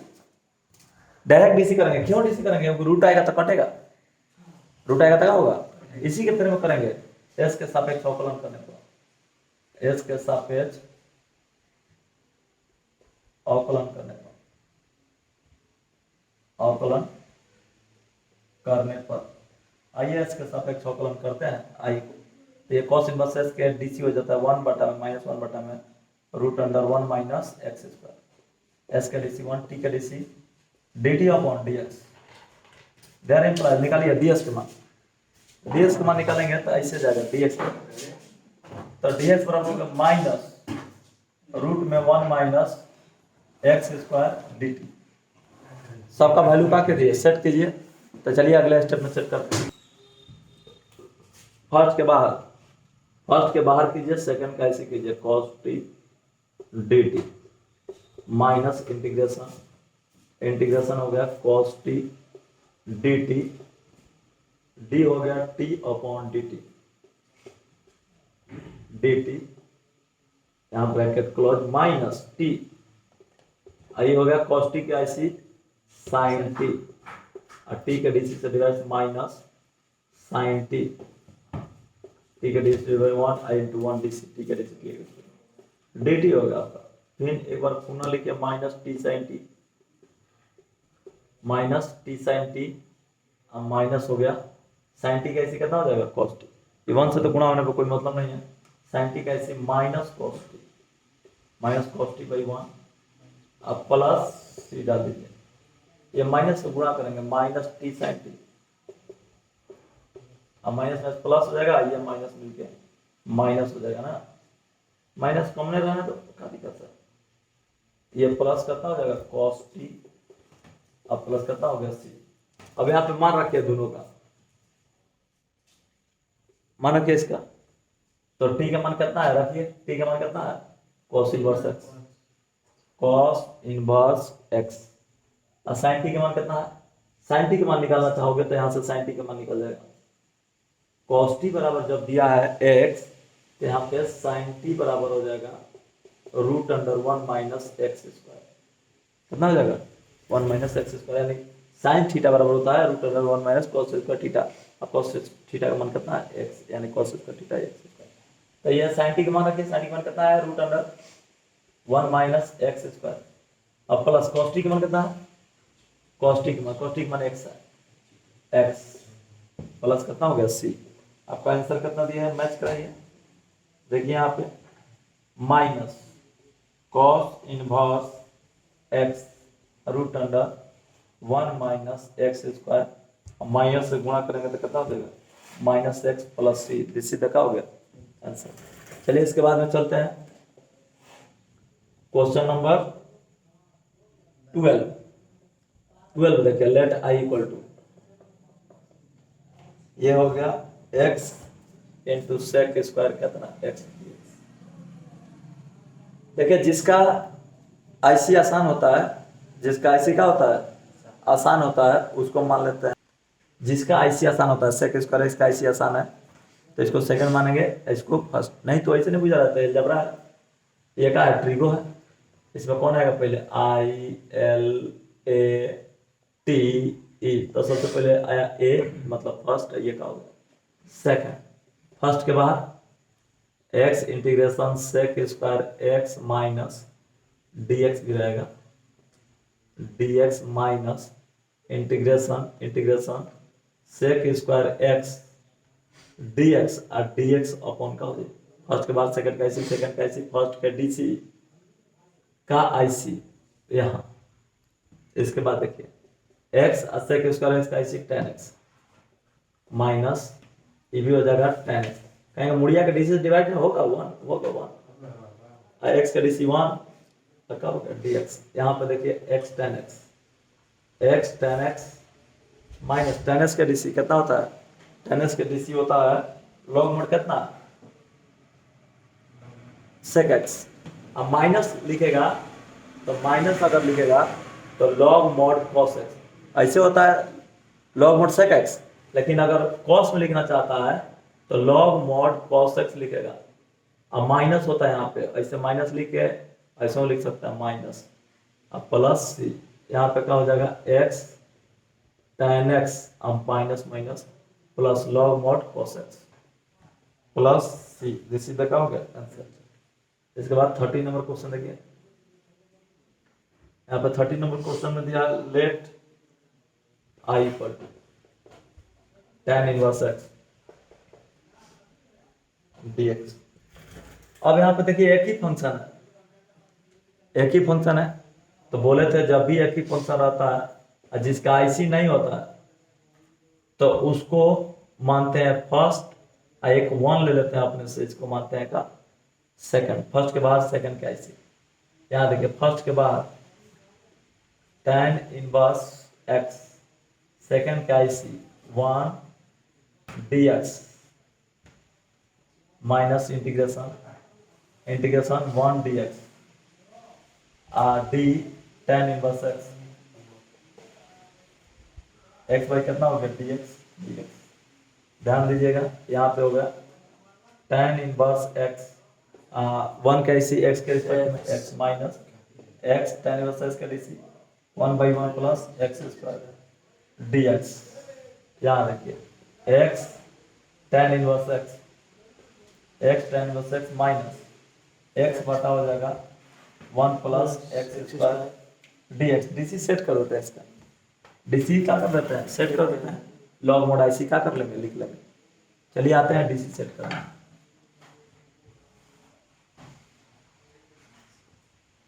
डायरेक्ट डीसी करेंगे। क्यों डीसी करेंगे, क्योंकि रूट आएगा तो कटेगा, रूट आएगा तो क्या होगा, इसी के तरह में करेंगे s के सापेक्ष अवकलन करने पर, s के सापेक्ष अवकलन करने पर, अवकलन करने पर आइए s के सापेक्ष अवकलन करते हैं आई को। तो ये cos इनवर्स s के डीसी हो जाता है 1 बटा में माइनस 1 बटा में root under 1 minus x square, s का डीसी 1, t का DC dt upon dx। There implies निकालिए ds के मान, ds के मान निकालेंगे तो ऐसे जाएगा dx, तो dx बराबर होगा माइनस रूट में 1 माइनस एक्स स्क्वायर dt। सबका वैल्यू का कीजिए सेट कीजिए। तो चलिए अगले स्टेप में सेट करते हैं। फर्स्ट के बाहर कीजिए, सेकंड का ऐसे कीजिए cos t dt minus integration हो गया cos t dt, d हो गया t अपॉन dt, यहाँ ब्रैकेट क्लोज माइनस t, आई हो गया cos t का ऐसी sin t और t के डीसी से divide minus sin t, t के DC divide 1 i into 1 dc, t के डीसी dt हो गया आपका। फिर एक बार पुनः लिखिए minus t sin t, minus t sin t और माइनस हो गया sin t का ऐसे कितना हो जाएगा cos t, इवन से तो गुणा होने पर कोई मतलब नहीं है, sin t का ऐसे माइनस cos t बाई 1 अब प्लस c डाल दीजिए, ये माइनस से गुणा करेंगे माइनस t sin t, अब माइनस में प्लस हो जाएगा, ये माइनस मिलके माइनस हो जाएगा ना, माइनस कम नहीं रहना तो क्या दिक्कत है, ये प्लस कितना हो जाएगा cos t अब प्लस कितना हो गया c। अब यहाँ पे मान रखिए दोनों का, मान रखिए इसका, तो t का मान कितना है रखिए, t का मान कितना है cos inverse x, cos inverse x और sin t का मान कितना है, sin t का मान निकालना चाहोगे तो यहाँ से sin t का मान निकल जाएगा, cos t बराबर जब दिया है x तो यहाँ पे sin t बराबर हो जाएगा root under 1 minus x square, कितना हो जाएगा 1 माइनस एक्स स्क्वायर, यानी sin थीटा बराबर होता है root under 1 minus cos square theta, अब cos थीटा का मान कितना है x, यानी cos square theta x square. तो ये sin t का मान रखिए, sin t का मान कितना है root under 1 minus x square, अब प्लस cos t का मान कितना है, cos t का मान x है, x प्लस कितना हो गया c। आपका आंसर कितना दिया है मैच कराइए, देखिए यहाँ पे minus cos inverse x root under 1 minus x square, minus से गुणा करेंगे तो कितना हो जाएगा माइनस एक्स प्लस सी, इससे देखा हो गया आंसर। चलिए इसके बाद में चलते हैं क्वेश्चन नंबर 12। 12 देखिए लेट आई इक्वल टू, ये हो गया x इंटू सेक स्क्वायर कितना x। देखिए जिसका आईसी आसान होता है, जिसका आईसी का होता है आसान होता है, उसको मान लेते हैं। जिसका आईसी आसान होता है सेक स्क्वायर इसका आईसी आसान है तो इसको सेकंड मानेंगे, इसको फर्स्ट। नहीं तो ऐसे नहीं बुझा जाता है, जबरा है। ये क्या है, ट्रिगो है। इसमें कौन आएगा पहले, I L A T E, तो सबसे पहले आया ए मतलब फर्स्ट, ये का होगा सेकंड। फर्स्ट के बाद x integration sec square x minus d x भी रहेगा, d x minus integration sec square x d x और डी एक्स अपॉन का हो जाए। फर्स्ट के बाद सेकंड का आईसी, सेकंड का आईसी, फर्स्ट का डीसी का आईसी यहाँ। इसके बाद देखिए एक्स सेक स्क्वायर एक्स का आईसी टेन एक्स माइनस ये भी हो जाएगा टेन एक्स। कहेंगे मुड़िया का डीसी डिवाइड होगा वन, होगा वन, एक्स का डीसी वन तो क्या होगा डी एक्स। यहाँ पे देखिए x tan x minus ten x का डीसी कितना होता है, टेन एक्स का डीसी होता है लॉग मोड कितना सेक एक्स। अब माइनस लिखेगा तो माइनस अगर लिखेगा तो लॉग मोड कॉस एक्स, ऐसे होता है लॉग मोड सेक एक्स। लेकिन अगर कॉस में लिखना चाहता है तो लॉग मोड कॉस एक्स लिखेगा। अब माइनस होता है यहाँ पे, ऐसे माइनस लिख के ऐसे लिख सकता है माइनस, अब प्लस सी, यहाँ पे क्या हो जाएगा एक्स टेन एक्स, अब minus minus plus log mod cos x plus c, this is the क्या हो गया आंसर। इसके बाद 30 नंबर क्वेश्चन देखिए, यहाँ पे 30 नंबर क्वेश्चन में दिया let I equal to tan inverse x dx। अब यहाँ पे देखिए एक ही फंक्शन है, तो बोले थे जब भी एक ही फंक्शन रहता है जिसका आईसी नहीं होता है तो उसको मानते हैं फर्स्ट, एक वन ले लेते हैं अपने से, इसको मानते हैं का सेकंड। फर्स्ट के बाद सेकंड का आईसी, यहाँ देखिए फर्स्ट के बाद tan इनवर्स एक्स, सेकंड का IC one dx minus integration one dx D tan inverse x, x by कितना हो गया dx। ध्यान दीजिएगा यहाँ पे हो गया tan इनवर्स एक्स वन का इसी एक्स के रिस्पेक्ट में x minus x tan inverse x का DC one by one plus x square dx। यहाँ देखिए x tan inverse x minus x बटा हो जाएगा one plus x square dx। DC set कर देते हैं, इसका डीसी क्या कर देते हैं, सेट कर देते हैं। लॉग मोड आईसी क्या कर लेंगे, लिख लेंगे। चलिए आते हैं डीसी सेट करना।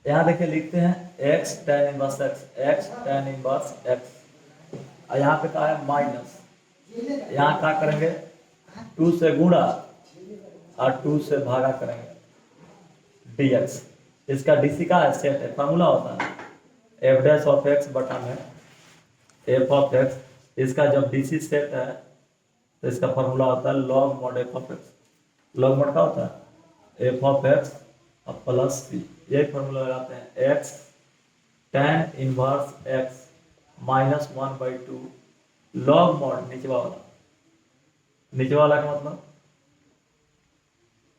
यहाँ देखिए लिखते हैं x tan इनवर्स एक्स, यहाँ पे क्या है माइनस, यहाँ क्या करेंगे 2 से गुणा और 2 से भागा करेंगे dx। इसका डीसी का है सेट है, फार्मूला होता है एफ डैश ऑफ एक्स बटा में एफ ऑफ एक्स। इसका जब डीसी सेट है तो इसका फार्मूला होता है log mode F of x. Log mode का होता है एफ ऑफ एक्स और प्लस सी, यही फार्मूला लगाते हैं x tan inverse x minus one by to log mode नीचे वाला का मतलब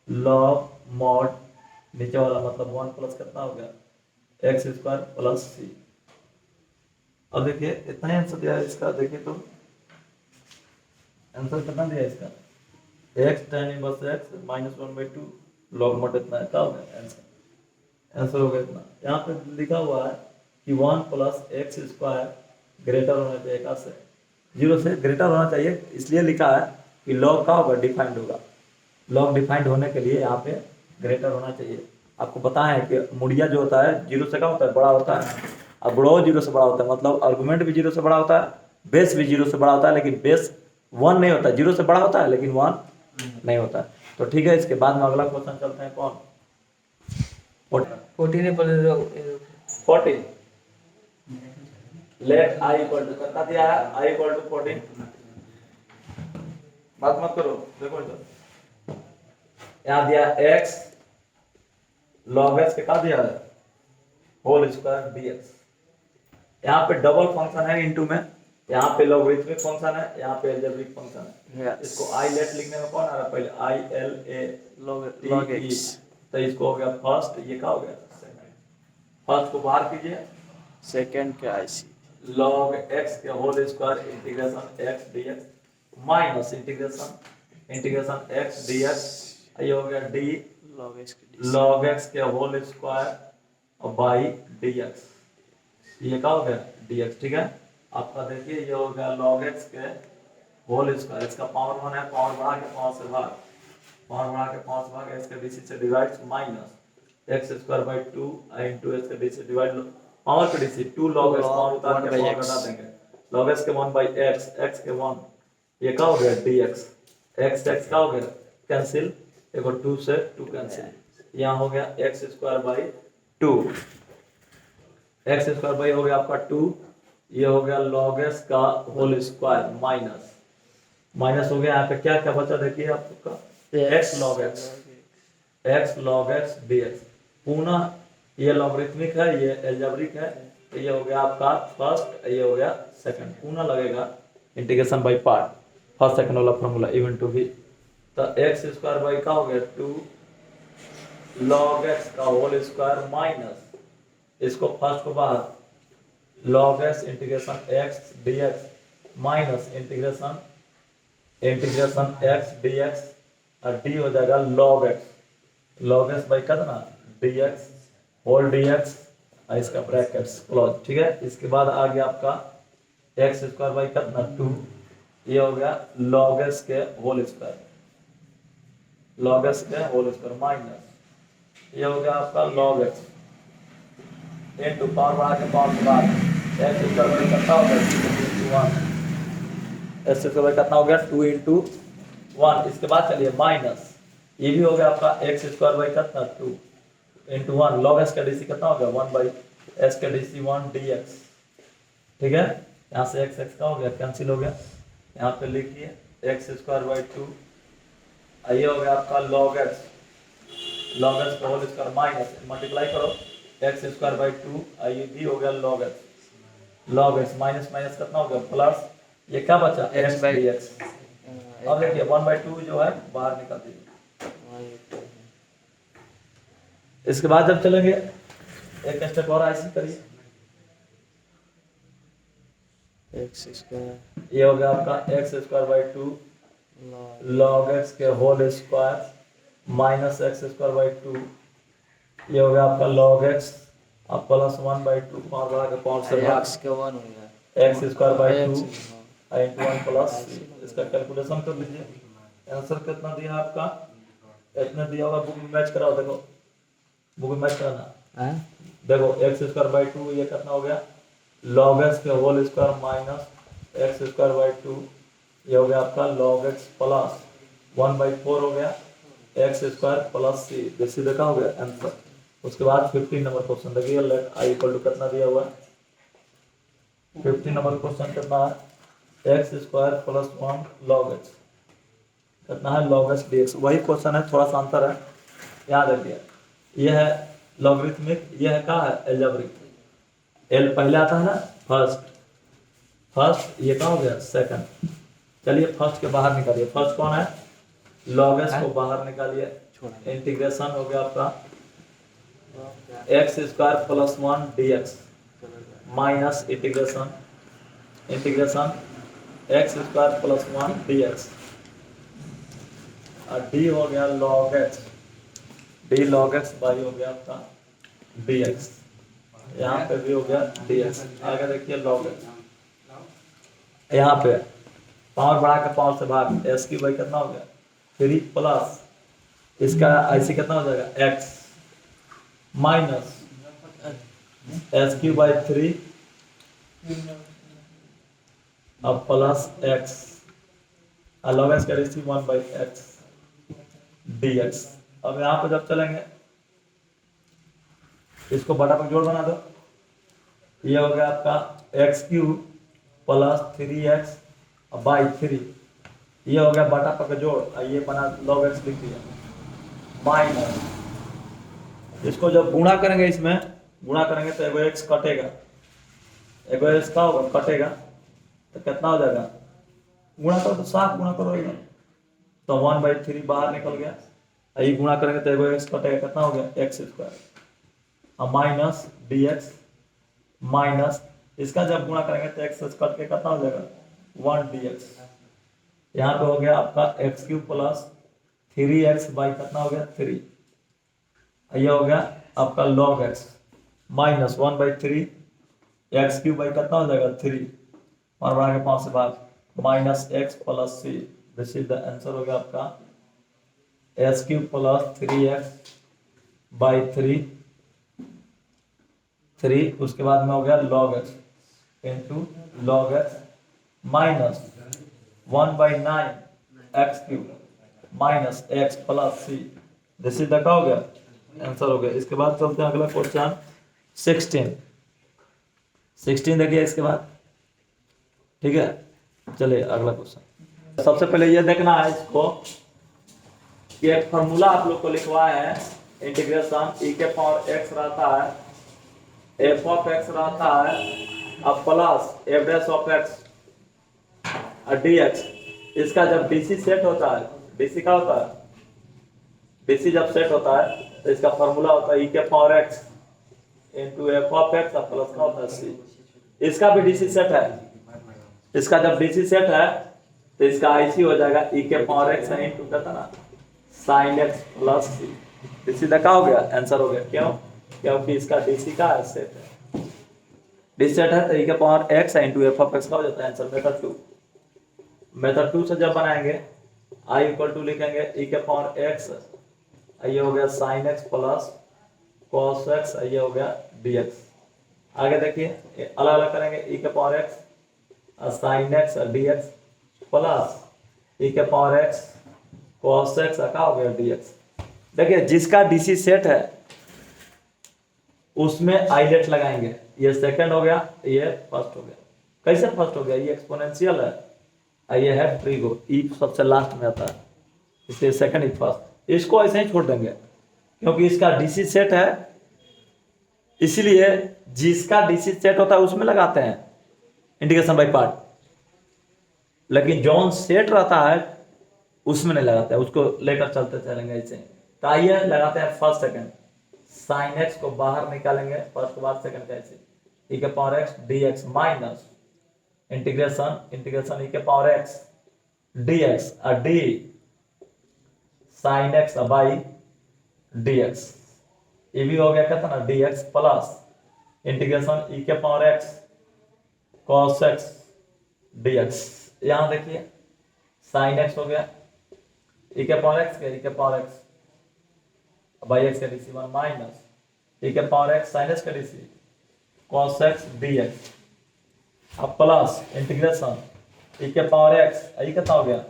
लॉग मोड नीचे वाला मतलब वन प्लस कितना हो गया एक्स स्क्वायर प्लस सी। अब देखिए इतना ही आंसर दिया है इसका, देखिए तो आंसर कितना दिया है इसका x tan inverse x minus one by to log mode इतना है, क्या हो गया आंसर हो गया इतना। यहाँ पे लिखा हुआ है कि one plus x square greater होना चाहिए का से, जीरो से ग्रेटर होना चाहिए, इसलिए लिखा है कि लॉग का होगा डिफाइंड होगा। लॉग डिफाइंड होने के लिए यहाँ पे ग्रेटर होना चाहिए। आपको पता है कि मुड़िया जो होता है जीरो से क्या होता है, बड़ा होता है, और बड़ो जीरो से बड़ा होता है, मतलब आर्गुमेंट भी जीरो से बड़ा होता है, बेस भी जीरो से बड़ा होता है, लेकिन बेस वन नहीं होता, जीरो से बड़ा होता है लेकिन वन नहीं होता है। तो ठीक है, इसके बाद में अगला क्वेश्चन चलते हैं, कौन 14 14 40 लेट आई इक्वल टू कितना दिया है, आई इक्वल टू 14, बात मत करो, देखो इधर यहाँ दिया x log x के क्या दिया है, होल स्क्वायर dx। यहाँ पे डबल फंक्शन है इनटू में, यहाँ पे लॉगरिथमिक फंक्शन है, यहाँ पे अलजेब्रिक फंक्शन है। इसको आई लेट लिखने में कौन आ रहा है, पहले I L A log x, तो इसको हो गया फर्स्ट, ये क्या हो गया सेकंड, फर्स्ट को बाहर कीजिए, सेकंड के आई सी log x के whole square integration x dx minus integration x dx, ये हो गया d log x के होल स्क्वायर बाई dx, ये क्या हो गया dx, ठीक है। आपका देखिए ये हो गया log x के होल स्क्वायर, इसका पावर 1 है, पावर बढ़ा के 5 से भाग, पावर बढ़ा के 5 भाग, x के dc से divide minus x square by 2 into x के dc डिवाइड पावर पे dc 2 log x, पावर उतार के पावर घटा देंगे, log x के 1 बाई x, x के 1, ये क्या हो गया dx, x x क्या हो गया कैंसिल, देखो 2 से 2 कैंसिल, यहाँ हो गया x square by 2, x square by हो गया आपका 2, ये हो गया log x का होल स्क्वायर माइनस माइनस हो गया, यहाँ पे क्या क्या बचा देखिए आपका x log x dx, पुनः ये लॉगरिथमिक है, ये अलजेब्रिक है, तो ये हो गया आपका फर्स्ट, ये हो गया सेकंड, पुनः लगेगा integration by part, first second वाला फॉर्मूला इवन टू भी, तो x स्क्वायर बाई का हो गया 2 log x का होल स्क्वायर माइनस, इसको फर्स्ट को बाहर log x integration x dx minus integration x dx और d हो जाएगा log x बाई कितना dx होल dx और इसका ब्रैकेट्स क्लोज, ठीक है। इसके बाद आ गया आपका x स्क्वायर बाई कितना 2, ये हो गया log x के होल स्क्वायर, log x के होल स्क्वायर माइनस, ये हो गया आपका log x इनटू पावर बढ़ा के पावर के बाद x स्क्वायर बाई कितना हो गया 2 x स्क्वायर बाई कितना हो गया 2 इंटू 1, इसके बाद चलिए माइनस, ये भी हो गया आपका x स्क्वायर बाई कितना 2 इंटू 1, log x का dc कितना हो गया 1 बाई x का dc 1 dx, ठीक है। यहाँ से x x का हो गया कैंसिल हो गया, यहाँ पे लिखिए x स्क्वायर बाई 2, ये हो गया आपका log x का होल स्क्वायर माइनस मल्टीप्लाई करो x स्क्वायर बाई 2, ये भी हो गया log x माइनस माइनस कितना हो गया प्लस, ये क्या बचा x dx, अब देखिए 1 बाई 2 जो है बाहर निकाल दीजिए, इसके बाद जब चलेंगे एक स्टेप और ऐसे करिए, एक्स स्क्वायर, ये हो गया आपका x square by 2 log x के whole square minus x square by 2, ये हो गया आपका log x अब प्लस 1 बाई 2 पावर बढ़ा के पावर से भाग, एक्स के 1 हो गया x square by 2 into 1 plus, इसका कैलकुलेशन कर लीजिए, आंसर कितना दिया आपका, इतना दिया होगा, बुक में मैच कराओ, देखो बुक में मैच कराना है, देखो x स्क्वायर बाई 2 ये कितना हो गया log x के whole square minus x square by 2, ये हो गया आपका log x प्लस 1 बाई 4 हो गया x स्क्वायर प्लस c, जैसे देखा हो गया आंसर। उसके बाद 15 नंबर क्वेश्चन देखिए, लेट i इक्वल टू कितना दिया हुआ है, 15 नंबर क्वेश्चन कितना है x square plus 1 log x कितना है log x dx, वही क्वेश्चन है, थोड़ा सा अंतर है, याद रखिए यह है लॉगरिथमिक, यह है क्या है अलजेब्रिक, एल पहले आता है ना फर्स्ट, ये क्या हो गया सेकंड, चलिए फर्स्ट के बाहर निकालिए, फर्स्ट कौन है log x को बाहर निकालिए, इंटीग्रेशन हो गया आपका x square plus 1 dx minus integration x square plus 1 dx और d हो गया log x, d log x by हो गया आपका dx, यहाँ पे भी हो गया dx, आगे देखिए log x, यहाँ पे पावर बढ़ा के पावर से भाग s की बाई कितना हो गया 3 प्लस इसका ऐसे कितना हो जाएगा x माइनस s की बाई 3 अब प्लस x log x का रेशियो 1 बाई x dx। अब यहाँ पे जब चलेंगे इसको बटा पर जोड़ बना दो, ये हो गया आपका x cube plus 3x by 3, ये हो गया बटा पर का जोड़, ये बना log x लिख दिया, माइनस इसको जब गुणा करेंगे, इसमें गुणा करेंगे तो एगो x कटेगा, एगो x का होगा कटेगा, तो कितना हो जाएगा, गुणा करो तो 7 गुणा करो इधर, तो 1/3 बाहर निकल गया, ये गुणा करेंगे तो एगो x कटेगा, कितना हो गया x स्क्वायर, अब माइनस dx माइनस इसका जब गुणा करेंगे तो x कट के कितना हो जाएगा 1 dx, यहाँ पे हो गया आपका x cube plus 3x by कितना हो गया 3, ये हो गया आपका log x minus 1/3 x cube by कितना हो जाएगा 3 और बढ़ा के 5 से भाग minus x plus c, this is the answer हो गया आपका x cube plus 3x by 3, उसके बाद में हो गया log x into log x minus 1/9 x cube minus x plus c, this is the क्या हो गया आंसर हो गया। इसके बाद चलते हैं अगला क्वेश्चन 16 देखिए इसके बाद, ठीक है। चलिए अगला क्वेश्चन, सबसे पहले ये देखना है इसको कि एक फॉर्मूला आप लोग को लिखवाए हैं, इंटीग्रेशन e के पावर x रहता है, f ऑफ x रहता है, अब plus f dash of x dx, इसका जब DC सेट होता है, DC का होता है, DC जब सेट होता है तो इसका फॉर्मूला होता है e के power x into f of x plus का होता है c, इसका भी DC सेट है, इसका जब DC सेट है तो इसका IC हो जाएगा e के पावर x इंटू कहता ना sin x plus c, DC का हो गया आंसर हो गया, क्यों, क्योंकि इसका DC का सेट है, DC सेट है तो e के power x into f of x का हो जाता है आंसर। मेथड 2, मेथड 2 से जब बनाएंगे i इक्वल टू लिखेंगे e के पावर x, ये हो गया sin x plus cos x, ये हो गया dx, आगे देखिए अलग अलग करेंगे e के power x sin x dx plus e के पावर x cos x क्या हो गया dx। देखिए जिसका DC सेट है उसमें आइलेट लगाएंगे, ये सेकंड हो गया, ये फर्स्ट हो गया, कैसे फर्स्ट हो गया, ये एक्सपोनेंशियल है, ये है ट्रिगो, ई सबसे लास्ट में आता है, इसलिए सेकंड ई फर्स्ट, इसको ऐसे ही छोड़ देंगे क्योंकि इसका DC सेट है, इसलिए जिसका DC सेट होता है उसमें लगाते हैं इंटीग्रेशन बाय पार्ट, लेकिन जॉन सेट रहता है उसमें नहीं लगाते हैं, उसको लेकर चलते चलेंगे ऐसे। तो आइए लगाते हैं फर्स्ट सेकंड, साइन एक्स को बाहर निकालेंगे फर्स्ट के बाद सेकंड कैसे, e के power x dx minus integration e के पावर x dx और d sin x by dx, ये भी हो गया कहता ना dx प्लस इंटीग्रेशन e के power x cos x dx, यहाँ देखिए sin x हो गया e के पावर x के e के पावर x बाई x का dc माइनस e के पावर x sin x का dc cos x dx, अब प्लस इंटीग्रेशन e के पावर x, ये कितना हो गया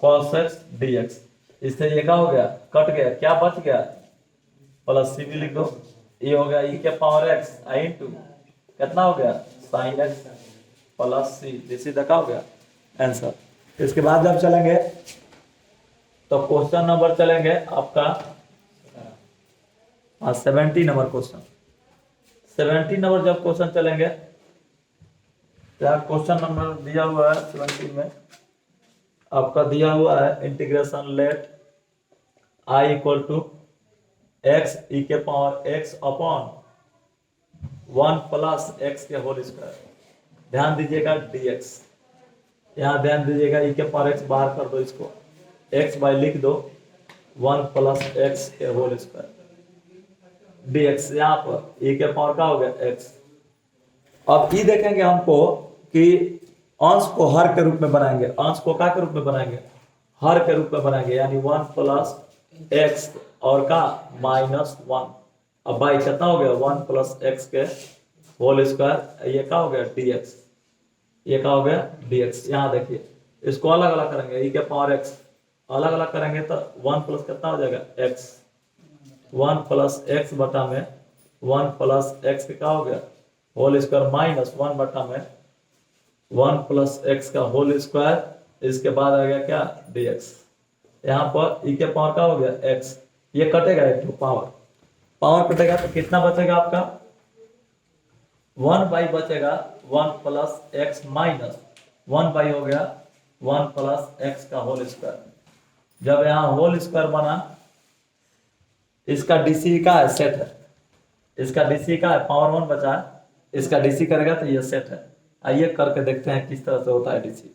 cos x dx, इससे ये क्या हो गया कट गया, क्या बच गया प्लस c भी लिख दो, ये हो गया e के पावर x इंटू कितना हो गया sin x plus c, this is the क्या हो गया आंसर। इसके बाद जब चलेंगे तो क्वेश्चन नंबर चलेंगे आपका 70 नंबर क्वेश्चन, 70 नंबर जब क्वेश्चन चलेंगे तो क्वेश्चन नंबर दिया हुआ है 70 में आपका दिया हुआ है integration let i equal to x e के power x upon 1 plus x के होल स्क्वायर, ध्यान दीजिएगा dx, यहाँ ध्यान दीजिएगा e के पावर x बाहर कर दो, इसको x बाई लिख दो 1 प्लस x के होल स्क्वायर dx, यहाँ पर e के पावर का हो गया x। अब ई देखेंगे हमको कि अंश को हर के रूप में बनाएंगे, अंश को क्या के रूप में बनाएंगे हर के रूप में बनाएंगे, यानी 1 प्लस x और का माइनस 1, अब बाई कितना हो गया 1 प्लस x के होल स्क्वायर, ये क्या हो गया dx, ये क्या हो गया dx। यहाँ देखिए इसको अलग अलग करेंगे, e के पावर x अलग अलग करेंगे तो 1 प्लस कितना हो जाएगा x, 1 प्लस x बटा में 1 प्लस x के क्या हो गया होल स्क्वायर माइनस 1 बटा में 1 प्लस एक्स का होल स्क्वायर, इसके बाद आ गया क्या dx। यहाँ पर e के पावर का हो गया x, ये कटेगा एक तो पावर, पावर कटेगा तो कितना बचेगा आपका 1 बाई बचेगा 1 प्लस एक्स माइनस 1 बाई हो गया 1 प्लस एक्स का होल स्क्वायर। जब यहाँ होल स्क्वायर बना, इसका डीसी का है सेट है, इसका डीसी का है पावर 1 बचा है, इसका डीसी करेगा तो ये सेट है। आइए करके देखते हैं किस तरह से होता है डीसी।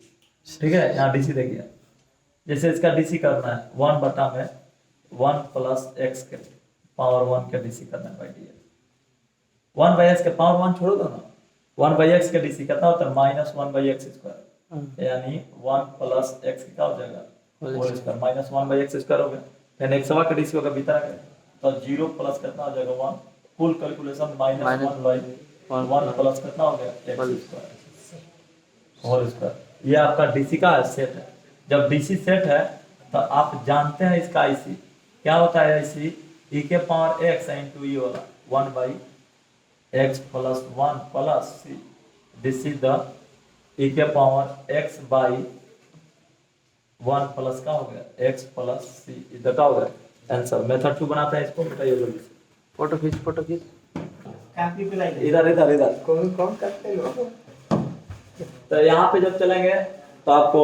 ठीक है, यहाँ डीसी देखिए, जैसे इसका डीसी करना है 1 बटा में 1 प्लस एक्स के पावर 1 के डीसी करना है by D x. 1 by x के पावर 1 छोड़ दो ना, 1 बाई एक्स के डीसी कितना होता है माइनस 1 बाई एक्स स्क्वायर, यानी 1 प्लस एक्स क्या हो जाएगा whole square minus 1 by x square हो गया। फिर एक्स का डीसी होगा भीतर आ गया तो 0 प्लस कितना हो जाएगा 1, full calculation minus 1 by 1 plus कितना हो गया एक्स स्क्वायर होल स्क्वायर। ये आपका डीसी का सेट है। जब डीसी सेट है तो आप जानते हैं इसका आईसी क्या होता है, आईसी ई के पावर एक्स इंटू ई वाला 1 by x plus 1 plus c, this is the e के पावर एक्स बाई 1 प्लस का हो गया एक्स प्लस सी, इधर का हो गया आंसर। मेथड 2 बनाते हैं इसको, बताइए जल्दी से। फोटो खींच, फोटो खींच। काफी पिलाई इधर इधर इधर कौन कौन करते हो। तो यहाँ पे जब चलेंगे तो आपको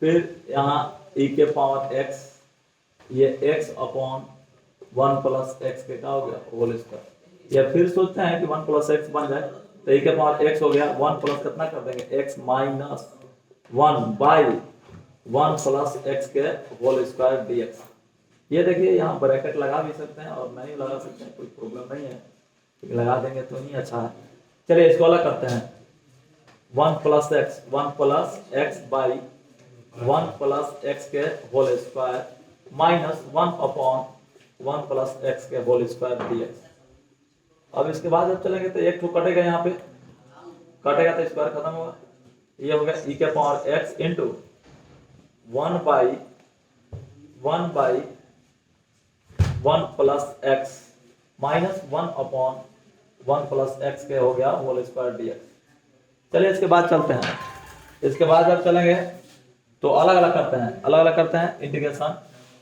फिर यहाँ e के पावर x, ये x अपॉन 1 प्लस एक्स के क्या हो गया होल स्क्वायर। या फिर सोचते हैं कि 1 प्लस एक्स बन जाए तो e के पावर x हो गया 1 प्लस कितना कर देंगे x minus 1 by 1 plus x के होल स्क्वायर dx। ये देखिए यहाँ ब्रैकेट लगा भी सकते हैं और नहीं लगा सकते हैं, कोई प्रॉब्लम नहीं है, लेकिन लगा देंगे तो नहीं अच्छा है। चलिए इसको अलग करते हैं, 1 plus x by 1 plus x के whole square minus 1 upon 1 plus x के होल स्क्वायर dx। अब इसके बाद जब चलेंगे तो एक ठो कटेगा, यहाँ पे कटेगा तो स्क्वायर खत्म होगा। ये हो गया e के power x into 1 by 1 plus x minus 1 upon 1 plus x के हो गया होल स्क्वायर dx। चलिए इसके बाद चलते हैं, इसके बाद जब चलेंगे तो अलग अलग करते हैं, अलग अलग करते हैं इंटीग्रेशन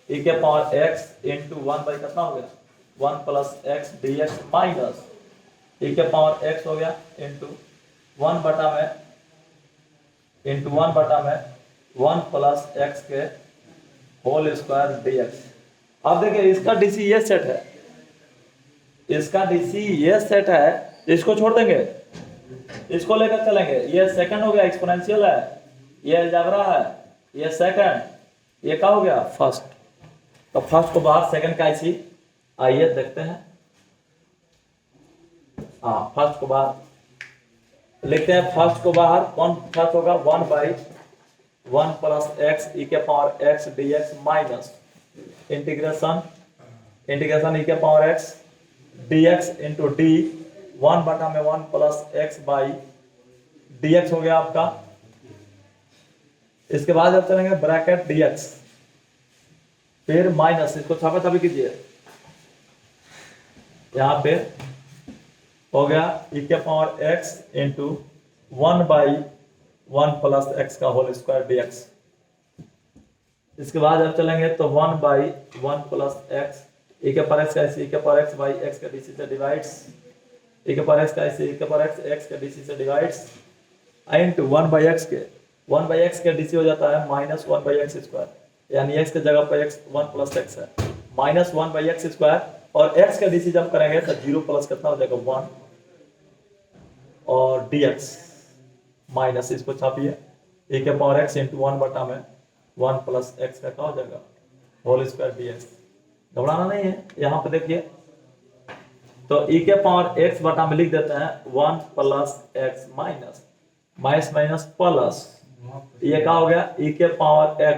e के पावर x इंटू 1 बाई कितना हो गया 1 plus x dx minus e के पावर x हो गया इंटू 1 बटा में 1 प्लस एक्स के होल स्क्वायर dx। अब देखिए इसका डीसी ये सेट है, इसका डीसी ये सेट है, इसको छोड़ देंगे, इसको लेकर चलेंगे। ये सेकंड हो गया एक्सपोनेंशियल है, ये अलजेब्रा है, ये सेकंड, ये क्या हो गया फर्स्ट। तो फर्स्ट को बाहर सेकंड का आईसी, आइए देखते हैं। हाँ फर्स्ट को बाहर लिखते हैं, फर्स्ट को बाहर, कौन फर्स्ट होगा 1 बाई 1 प्लस एक्स ई के power x dx minus integration e के power x dx into d 1 बटा में 1 प्लस एक्स बाई dx हो गया आपका। इसके बाद जब चलेंगे ब्रैकेट dx, फिर माइनस, इसको छापा छापी कीजिए, यहाँ पे हो गया e के power x into 1 by 1 plus x का होल स्क्वायर dx। इसके बाद जब चलेंगे तो 1 बाई 1 प्लस एक्स e के पावर x का e के पावर x बाई x के डीसी से डिवाइड्स, e के पावर x का e के पावर x के डीसी से डिवाइड्स इंटू 1 बाई x के डीसी हो जाता है माइनस 1 बाई एक्स स्क्वायर, यानी x के जगह पर x 1 प्लस एक्स है माइनस 1 बाई एक्स स्क्वायर, और x के डीसी जब करेंगे तो 0 प्लस कितना हो जाएगा 1 और dx माइनस, इसको छापिए e के पावर x इंटू 1 बटा में 1 प्लस एक्स का क्या हो जाएगा होल स्क्वायर dx। घबराना नहीं है, यहाँ पे देखिए तो e के पावर x बटा में लिख देते हैं 1 plus x minus minus minus plus, ये क्या हो गया e के पावर x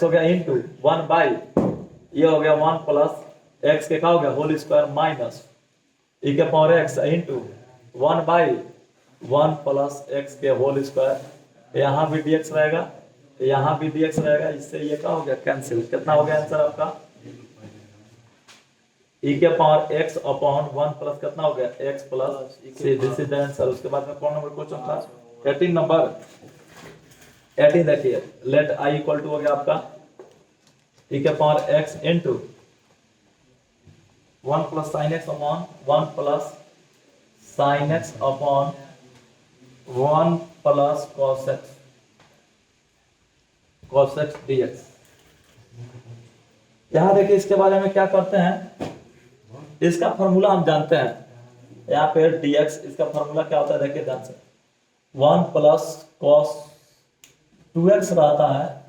हो गया इंटू 1 बाई, ये हो गया 1 प्लस एक्स के क्या हो गया होल स्क्वायर माइनस e के power x into 1 by 1 plus x के होल स्क्वायर। यहाँ भी dx रहेगा, यहाँ भी dx रहेगा, इससे ये क्या हो गया कैंसिल। कितना हो गया आंसर आपका ई के पावर एक्स अपॉन 1 प्लस कितना हो गया x plus c, this is the answer. उसके बाद में कौन नंबर क्वेश्चन था 18 नंबर 18 देखिए, लेट i इक्वल टू हो गया आपका ई के power x into 1 plus sin x upon 1 plus sin x upon 1 plus cos x dx। यहाँ देखिए इसके बारे में क्या करते हैं, इसका फॉर्मूला हम जानते हैं। यहाँ पे dx इसका फॉर्मूला क्या होता है देखिए ध्यान से, 1 प्लस cos 2x रहता है,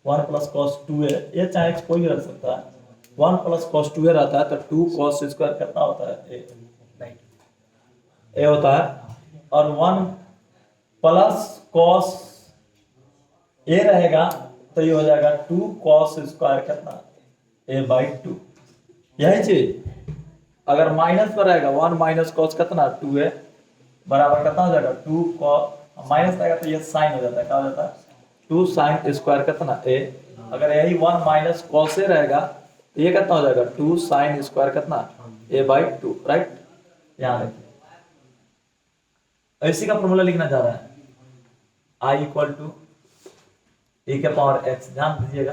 1 प्लस cos 2a, ये चाहे x कोई भी रख सकता है। 1 प्लस cos 2a रहता है तो 2 cos स्क्वायर कितना होता है a होता है, और 1 प्लस cos a रहेगा तो ये हो जाएगा 2 cos स्क्वायर कितना a/2। यही चीज अगर माइनस पर रहेगा 1 माइनस cos कितना 2a बराबर कितना हो जाएगा 2 cos, माइनस रहेगा तो ये साइन हो जाता है, क्या हो जाता है 2 sin स्क्वायर कितना a। अगर यही 1 माइनस cos a रहेगा तो ये कितना हो जाएगा 2 sin स्क्वायर कितना a/2, राइट। यहाँ देखिए इसी का फॉर्मूला लिखना जा रहा है, i इक्वल टू e के पावर x। ध्यान दीजिएगा,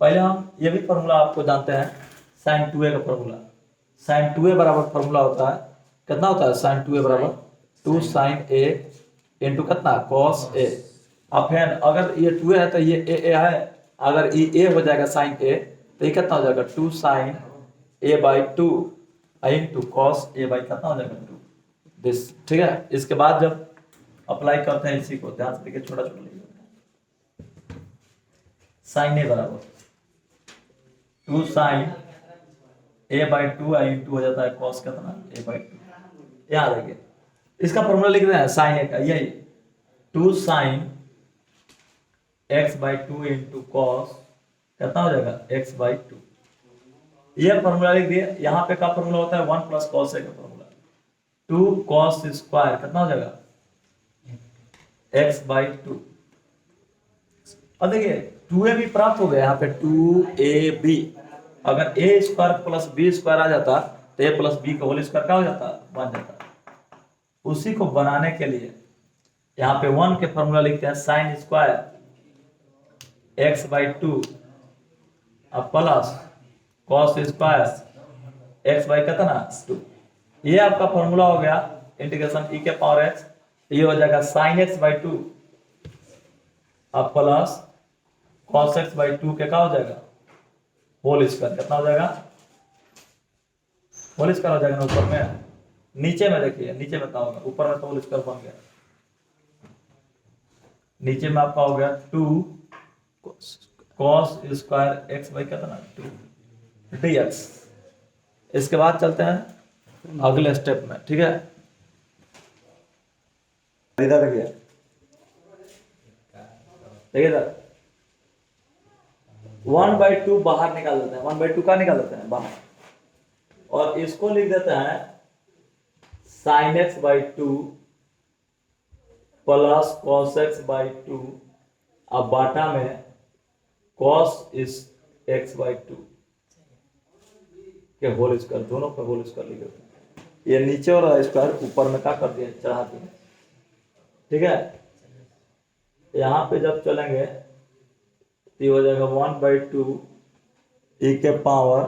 पहले हम ये भी फॉर्मूला आपको जानते हैं, sin 2a का फॉर्मूला। sin 2a बराबर फॉर्मूला होता है कितना होता है, sin 2a बराबर 2 sin a इंटू कितना cos a। अब फिर अगर ये 2a है तो ये a है, अगर ये a हो जाएगा sin a तो ये कितना हो जाएगा 2 sin a/2 into cos a/ कितना हो जाएगा 2 दिस, ठीक है। इसके बाद जब अप्लाई करते हैं इसी को, ध्यान से देखिए, छोटा छोटा लिखिए, sin a बराबर 2 sin a/2 इंटू हो जाता है cos कितना a/2। यहाँ देखिए इसका फॉर्मूला लिख रहे हैं sin a का, यही 2 sin x/2 इंटू cos कितना हो जाएगा x/2। ये फॉर्मूला लिख दिए। यहाँ पे का फॉर्मूला होता है 1 प्लस cos a का फॉर्मूला 2 cos स्क्वायर कितना हो जाएगा x/2। अब देखिए 2a भी प्राप्त हो गया, यहाँ पे 2ab, अगर a square plus b square आ जाता तो a प्लस b का होल स्क्वायर क्या हो जाता, बन जाता। उसी को बनाने के लिए यहाँ पे 1 के फॉर्मूला लिखते हैं sin स्क्वायर x/2 अब प्लस cos स्क्वायर x/ कितना 2। ये आपका फॉर्मूला हो गया इंटीग्रेशन e के पावर x, ये हो जाएगा sin x/2 अब प्लस cos x/2 के क्या हो जाएगा होल स्क्वायर कितना हो जाएगा, होल स्क्वायर हो जाएगा ना ऊपर में। नीचे में देखिए, नीचे में क्या होगा, ऊपर में तो होल स्क्वायर बन गया, नीचे में आपका हो गया 2 cos स्क्वायर x/ कितना 2 dx। इसके बाद चलते हैं अगले स्टेप में, ठीक है। इधर देखिए, देखिए इधर 1/2 बाहर निकाल देते हैं, 1/2 का निकाल देते हैं बाहर, और इसको लिख देते हैं sin x/2 plus cos x/2 अब बाटा में cos इस x/2 के होल स्क्वायर, दोनों पे होल स्क्वायर लिख देते हैं। ये नीचे और स्क्वायर ऊपर में क्या कर दिए, चढ़ा दिए, ठीक है। यहाँ पे जब चलेंगे तो ये हो जाएगा 1/2 e के पावर